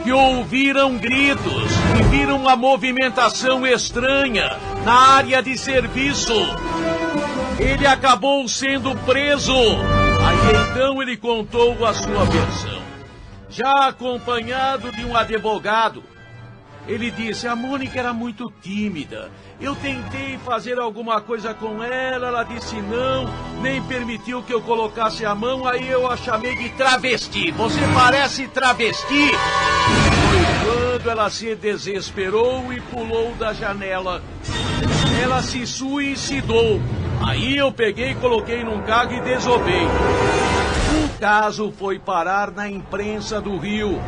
que ouviram gritos e viram uma movimentação estranha na área de serviço. Ele acabou sendo preso. Aí então ele contou a sua versão, já acompanhado de um advogado. Ele disse, a Mônica era muito tímida. Eu tentei fazer alguma coisa com ela, ela disse não, nem permitiu que eu colocasse a mão, aí eu a chamei de travesti. Você parece travesti. Foi quando ela se desesperou e pulou da janela. Ela se suicidou. Aí eu peguei, coloquei num carro e desovei. O caso foi parar na imprensa do Rio.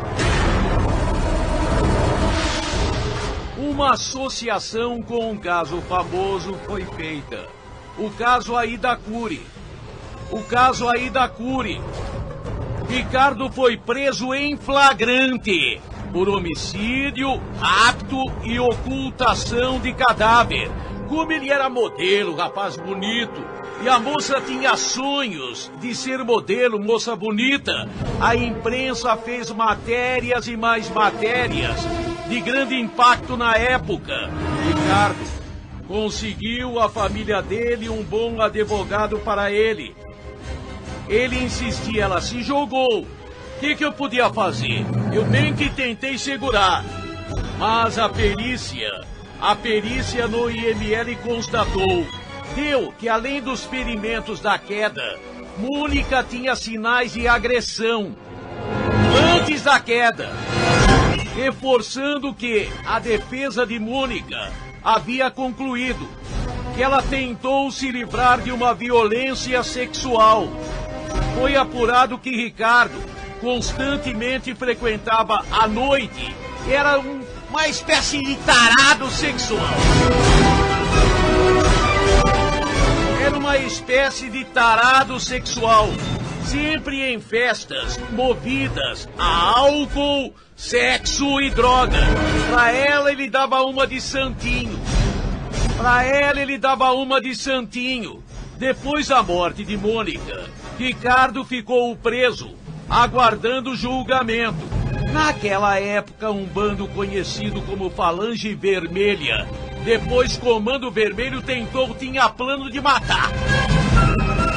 Uma associação com um caso famoso foi feita. O caso Aida Cury. Ricardo foi preso em flagrante por homicídio, rapto e ocultação de cadáver. Como ele era modelo, rapaz bonito, e a moça tinha sonhos de ser modelo, moça bonita, a imprensa fez matérias e mais matérias de grande impacto na época. Ricardo conseguiu a família dele um bom advogado para ele. Ele insistia, ela se jogou. O que eu podia fazer? Eu bem que tentei segurar. Mas a perícia no IML constatou, deu que além dos ferimentos da queda, Mônica tinha sinais de agressão antes da queda, reforçando que a defesa de Mônica havia concluído que ela tentou se livrar de uma violência sexual. Foi apurado que Ricardo constantemente frequentava à noite, era uma espécie de tarado sexual. Era uma espécie de tarado sexual, sempre em festas movidas a álcool, sexo e droga. Pra ela ele dava uma de santinho. Depois da morte de Mônica, Ricardo ficou preso, aguardando julgamento. Naquela época, um bando conhecido como Falange Vermelha, depois Comando Vermelho, tinha plano de matar.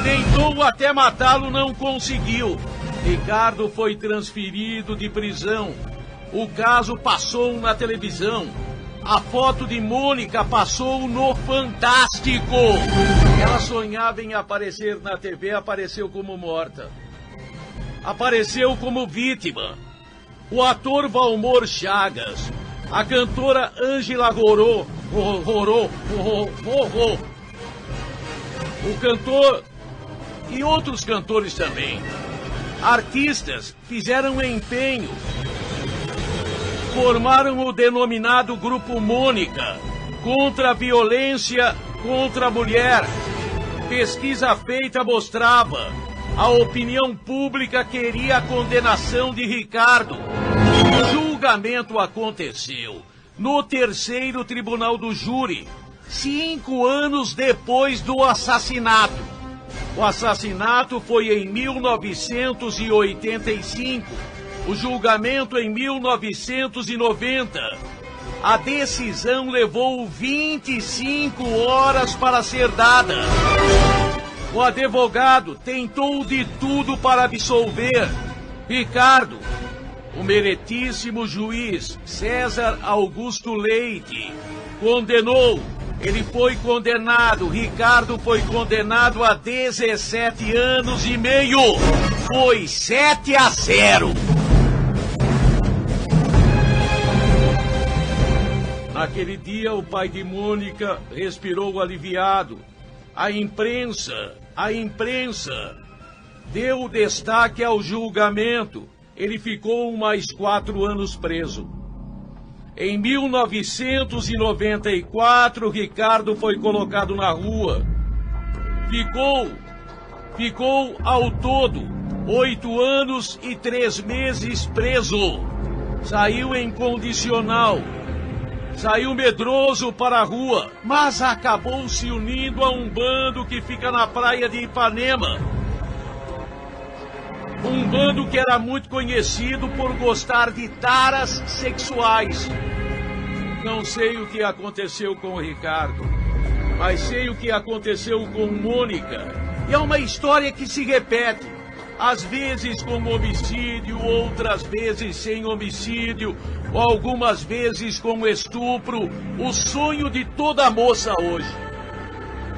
Tentou até matá-lo, não conseguiu. Ricardo foi transferido de prisão. O caso passou na televisão. A foto de Mônica passou no Fantástico. Ela sonhava em aparecer na TV, apareceu como morta. Apareceu como vítima. O ator Valmor Chagas, a cantora Ângela Rorô, o cantor e outros cantores também. Artistas fizeram empenho, formaram o denominado Grupo Mônica contra a violência contra a mulher. Pesquisa feita mostrava a opinião pública queria a condenação de Ricardo. O julgamento aconteceu no terceiro tribunal do júri, 5 anos depois do assassinato. O assassinato foi em 1985, o julgamento em 1990. A decisão levou 25 horas para ser dada. O advogado tentou de tudo para absolver. Ricardo, o meritíssimo juiz César Augusto Leite, condenou. Ele foi condenado. Ricardo foi condenado a 17 anos e meio. Foi 7-0. Naquele dia, o pai de Mônica respirou aliviado. A imprensa deu destaque ao julgamento. Ele ficou mais 4 anos preso. Em 1994, Ricardo foi colocado na rua. Ficou ao todo 8 anos e 3 meses preso. Saiu em condicional. Saiu medroso para a rua, mas acabou se unindo a um bando que fica na praia de Ipanema. Um bando que era muito conhecido por gostar de taras sexuais. Não sei o que aconteceu com o Ricardo, mas sei o que aconteceu com Mônica. E é uma história que se repete, às vezes com homicídio, outras vezes sem homicídio, ou algumas vezes com estupro, o sonho de toda moça hoje.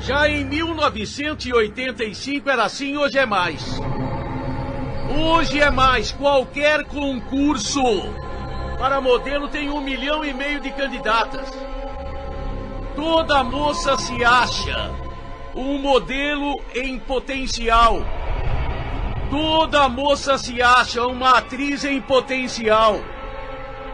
Já em 1985 era assim, hoje é mais. Hoje é mais. Qualquer concurso para modelo tem 1,5 milhão de candidatas. Toda moça se acha um modelo em potencial. Toda moça se acha uma atriz em potencial.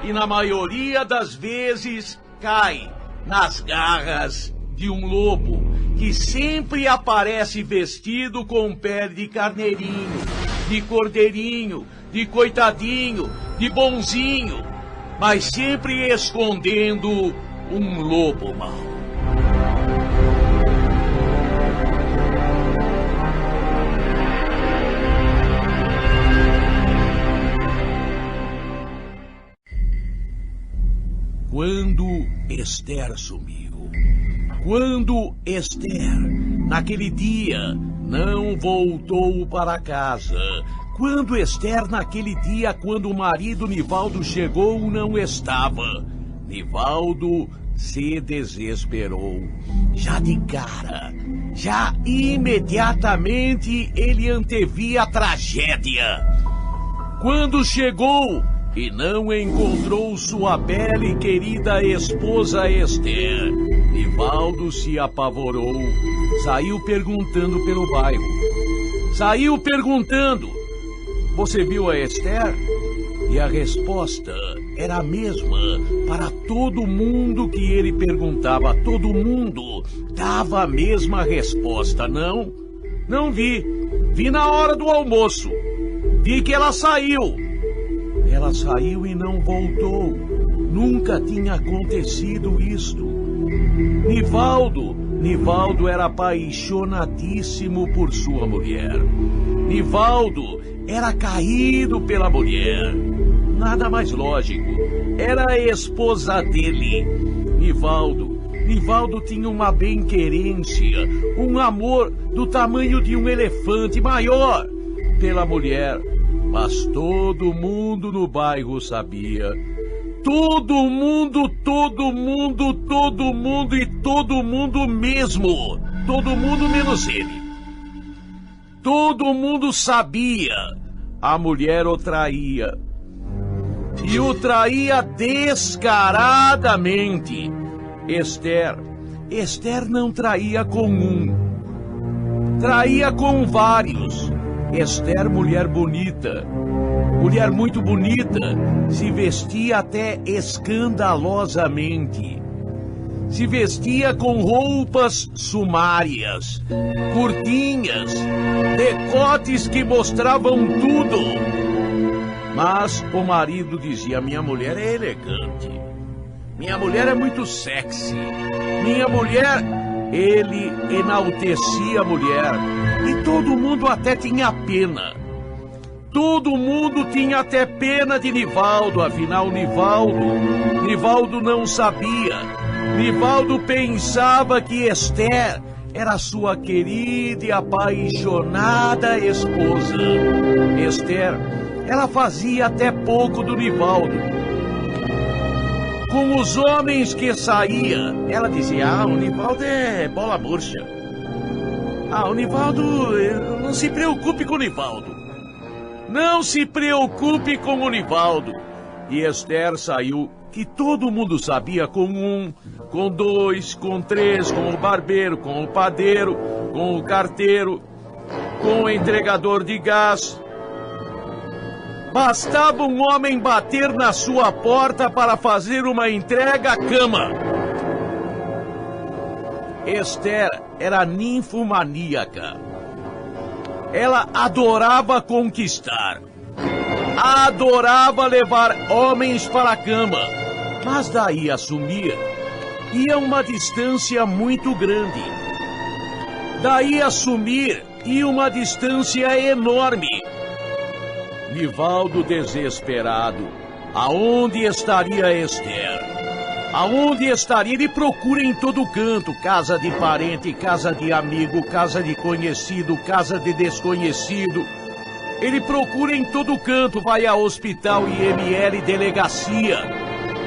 E na maioria das vezes cai nas garras de um lobo que sempre aparece vestido com pele de carneirinho, de cordeirinho, de coitadinho, de bonzinho, mas sempre escondendo um lobo mau. Quando Esther sumiu, quando Esther, naquele dia, não voltou para casa, quando Esther, naquele dia, quando o marido Nivaldo chegou, não estava, Nivaldo se desesperou. Já de cara, já imediatamente ele antevia a tragédia. Quando chegou e não encontrou sua bela e querida esposa Esther, Nivaldo se apavorou. Saiu perguntando pelo bairro. Saiu perguntando: "Você viu a Esther?" E a resposta era a mesma para todo mundo que ele perguntava. Todo mundo dava a mesma resposta. Não, não vi. Vi na hora do almoço. Vi que ela saiu. Ela saiu e não voltou. Nunca tinha acontecido isto. Nivaldo era apaixonadíssimo por sua mulher. Nivaldo era caído pela mulher. Nada mais lógico. Era a esposa dele. Nivaldo tinha uma bem-querência, um amor do tamanho de um elefante, maior pela mulher. Mas todo mundo no bairro sabia. Todo mundo e todo mundo mesmo. Todo mundo menos ele. Todo mundo sabia. A mulher o traía. E o traía descaradamente. Esther não traía com um. Traía com vários. Esther, mulher bonita, mulher muito bonita, se vestia até escandalosamente. Se vestia com roupas sumárias, curtinhas, decotes que mostravam tudo. Mas o marido dizia: "Minha mulher é elegante, Minha mulher é muito sexy. Minha mulher... Ele enaltecia a mulher. E todo mundo até tinha pena. Todo mundo tinha até pena de Nivaldo. Afinal, Nivaldo não sabia. Nivaldo pensava que Esther era sua querida e apaixonada esposa. Esther, ela fazia até pouco do Nivaldo. Com os homens que saía, ela dizia, o Nivaldo é bola murcha. O Nivaldo, não se preocupe com o Nivaldo. Não se preocupe com o Nivaldo. E Esther saiu, que todo mundo sabia, com um, com dois, com três, com o barbeiro, com o padeiro, com o carteiro, com o entregador de gás. Bastava um homem bater na sua porta para fazer uma entrega à cama. Esther era ninfomaníaca. Ela adorava conquistar. Adorava levar homens para a cama. Mas daí a sumir, ia uma distância muito grande. Daí a sumir, ia uma distância enorme. Nivaldo desesperado. Aonde estaria Esther? Aonde estaria? Ele procura em todo canto. Casa de parente, casa de amigo, casa de conhecido, casa de desconhecido. Ele procura em todo canto. Vai a hospital, IML, delegacia.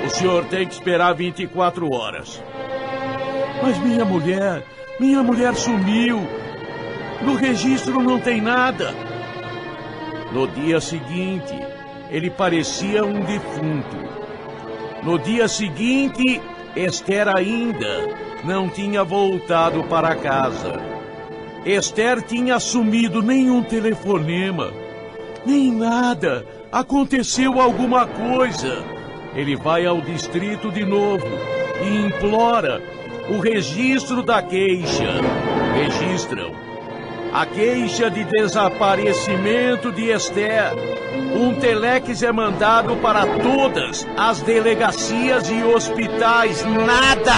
O senhor tem que esperar 24 horas. Mas minha mulher sumiu. No registro não tem nada. No dia seguinte, ele parecia um defunto. No dia seguinte, Esther ainda não tinha voltado para casa. Esther tinha sumido, nenhum telefonema, nem nada. Aconteceu alguma coisa. Ele vai ao distrito de novo e implora o registro da queixa. Registram a queixa de desaparecimento de Esther. Um telex é mandado para todas as delegacias e hospitais. Nada!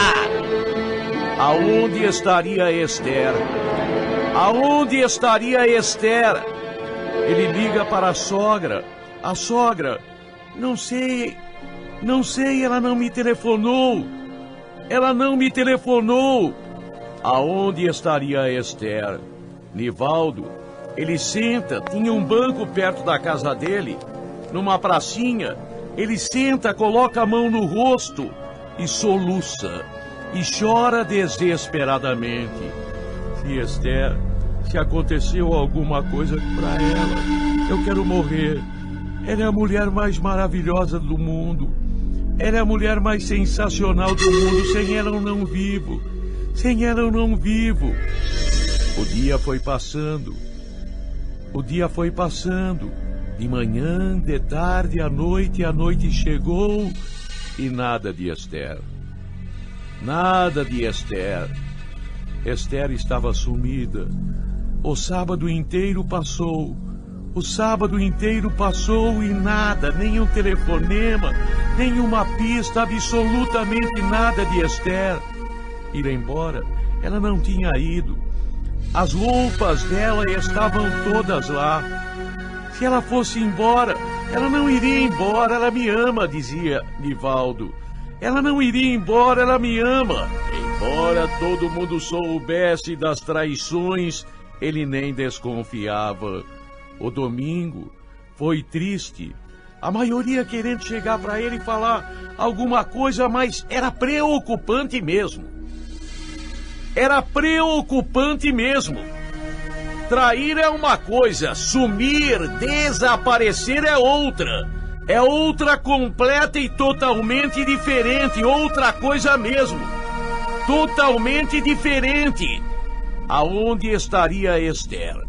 Aonde estaria Esther? Aonde estaria Esther? Ele liga para a sogra. A sogra, não sei, ela não me telefonou. Ela não me telefonou. Aonde estaria Esther? Nivaldo, ele senta, tinha um banco perto da casa dele, numa pracinha. Ele senta, coloca a mão no rosto e soluça, e chora desesperadamente. Esther, se aconteceu alguma coisa para ela, eu quero morrer. Ela é a mulher mais maravilhosa do mundo. Ela é a mulher mais sensacional do mundo. Sem ela eu não vivo. Sem ela eu não vivo. O dia foi passando. O dia foi passando. De manhã, de tarde, à noite, a noite chegou e nada de Esther. Nada de Esther. Esther estava sumida. O sábado inteiro passou. O sábado inteiro passou e nada, nem um telefonema, nem uma pista, absolutamente nada de Esther. Ir embora, ela não tinha ido. As roupas dela estavam todas lá. Se ela fosse embora, ela não iria embora, ela me ama, dizia Nivaldo. Ela não iria embora, ela me ama. Embora todo mundo soubesse das traições, ele nem desconfiava. O domingo foi triste. A maioria querendo chegar para ele e falar alguma coisa, mas era preocupante mesmo. Era preocupante mesmo. Trair é uma coisa, sumir, desaparecer é outra. É outra completa e totalmente diferente, outra coisa mesmo. Totalmente diferente. Aonde estaria Esther?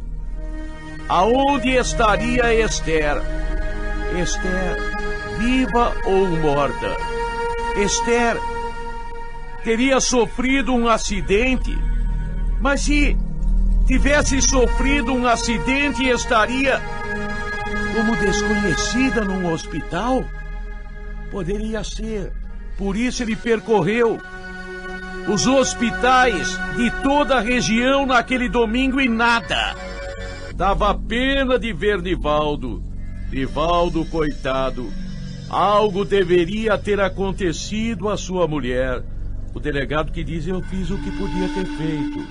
Aonde estaria Esther? Esther, viva ou morta? Esther teria sofrido um acidente, mas se tivesse sofrido um acidente, estaria como desconhecida num hospital? Poderia ser. Por isso ele percorreu os hospitais de toda a região naquele domingo e nada. Dava pena de ver Nivaldo. Nivaldo, coitado. Algo deveria ter acontecido à sua mulher. O delegado que diz: eu fiz o que podia ter feito.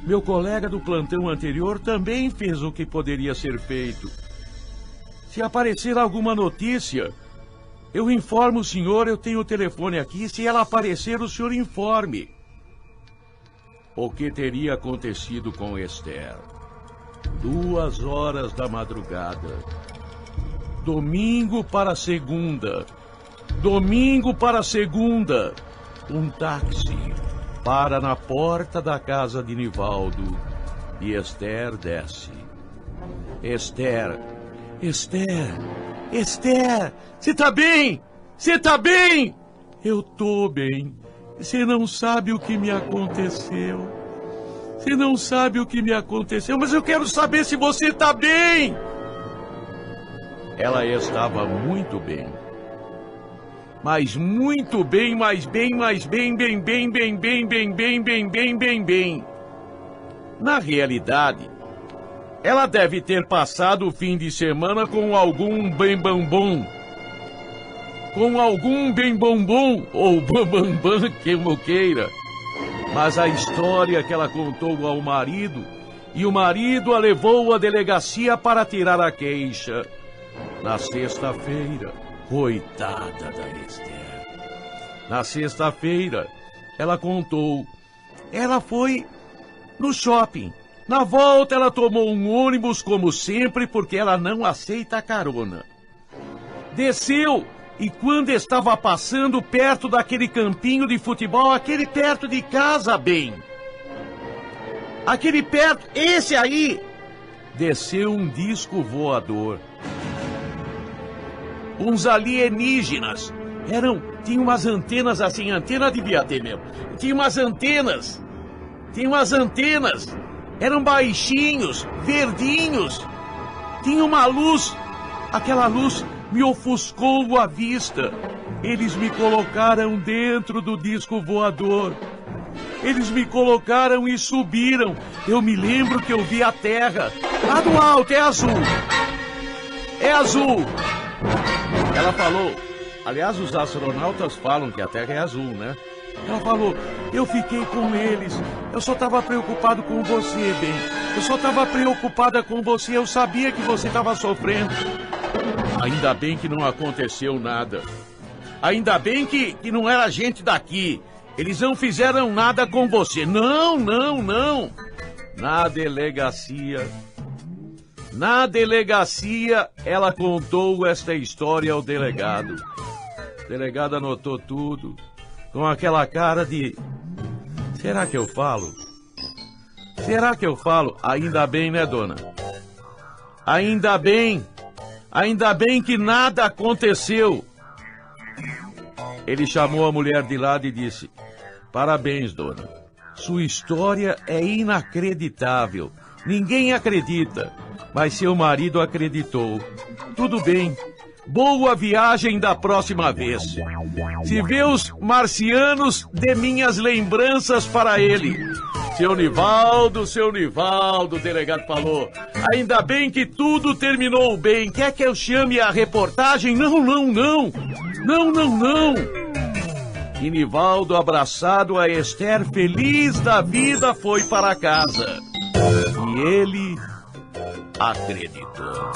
Meu colega do plantão anterior também fez o que poderia ser feito. Se aparecer alguma notícia, eu informo o senhor, eu tenho o telefone aqui. Se ela aparecer, o senhor informe. O que teria acontecido com Esther? 2 horas da madrugada. Domingo para segunda. Domingo para segunda. Um táxi para na porta da casa de Nivaldo e Esther desce. Esther, Esther, Esther, você tá bem? Você tá bem? Eu tô bem. Você não sabe o que me aconteceu. Você não sabe o que me aconteceu, mas eu quero saber se você tá bem. Ela estava muito bem. Mas muito bem, mais bem, mais bem, bem, bem, bem, bem, bem, bem, bem, bem, bem, bem. Na realidade, ela deve ter passado o fim de semana com algum bem bambom. Com algum bem bombom, ou bambambam, como queira. Mas a história que ela contou ao marido, e o marido a levou à delegacia para tirar a queixa. Na sexta-feira, coitada da Esther. Na sexta-feira, ela contou. Ela foi no shopping. Na volta, ela tomou um ônibus, como sempre, porque ela não aceita carona. Desceu, e quando estava passando perto daquele campinho de futebol, aquele perto de casa, bem. Aquele perto, esse aí, desceu um disco voador. Uns alienígenas. Tinha umas antenas assim, antena devia ter mesmo. Tinha umas antenas. Eram baixinhos, verdinhos. Tinha uma luz. Aquela luz me ofuscou a vista. Eles me colocaram dentro do disco voador. Eles me colocaram e subiram. Eu me lembro que eu vi a Terra. Lá do alto, é azul. É azul. Ela falou, aliás, os astronautas falam que a Terra é azul, né? Ela falou, eu fiquei com eles, eu só estava preocupado com você, bem. Eu só estava preocupada com você, eu sabia que você estava sofrendo. Ainda bem que não aconteceu nada. Ainda bem que não era gente daqui. Eles não fizeram nada com você. Não. Na delegacia, ela contou esta história ao delegado. O delegado anotou tudo, com aquela cara de... Será que eu falo? Ainda bem, né, dona? Ainda bem que nada aconteceu. Ele chamou a mulher de lado e disse, parabéns, dona. Sua história é inacreditável. Ninguém acredita. Mas seu marido acreditou. Tudo bem. Boa viagem da próxima vez. Se vê os marcianos, dê minhas lembranças para ele. Seu Nivaldo, o delegado falou. Ainda bem que tudo terminou bem. Quer que eu chame a reportagem? Não. E Nivaldo, abraçado a Esther, feliz da vida, foi para casa. E ele acreditou.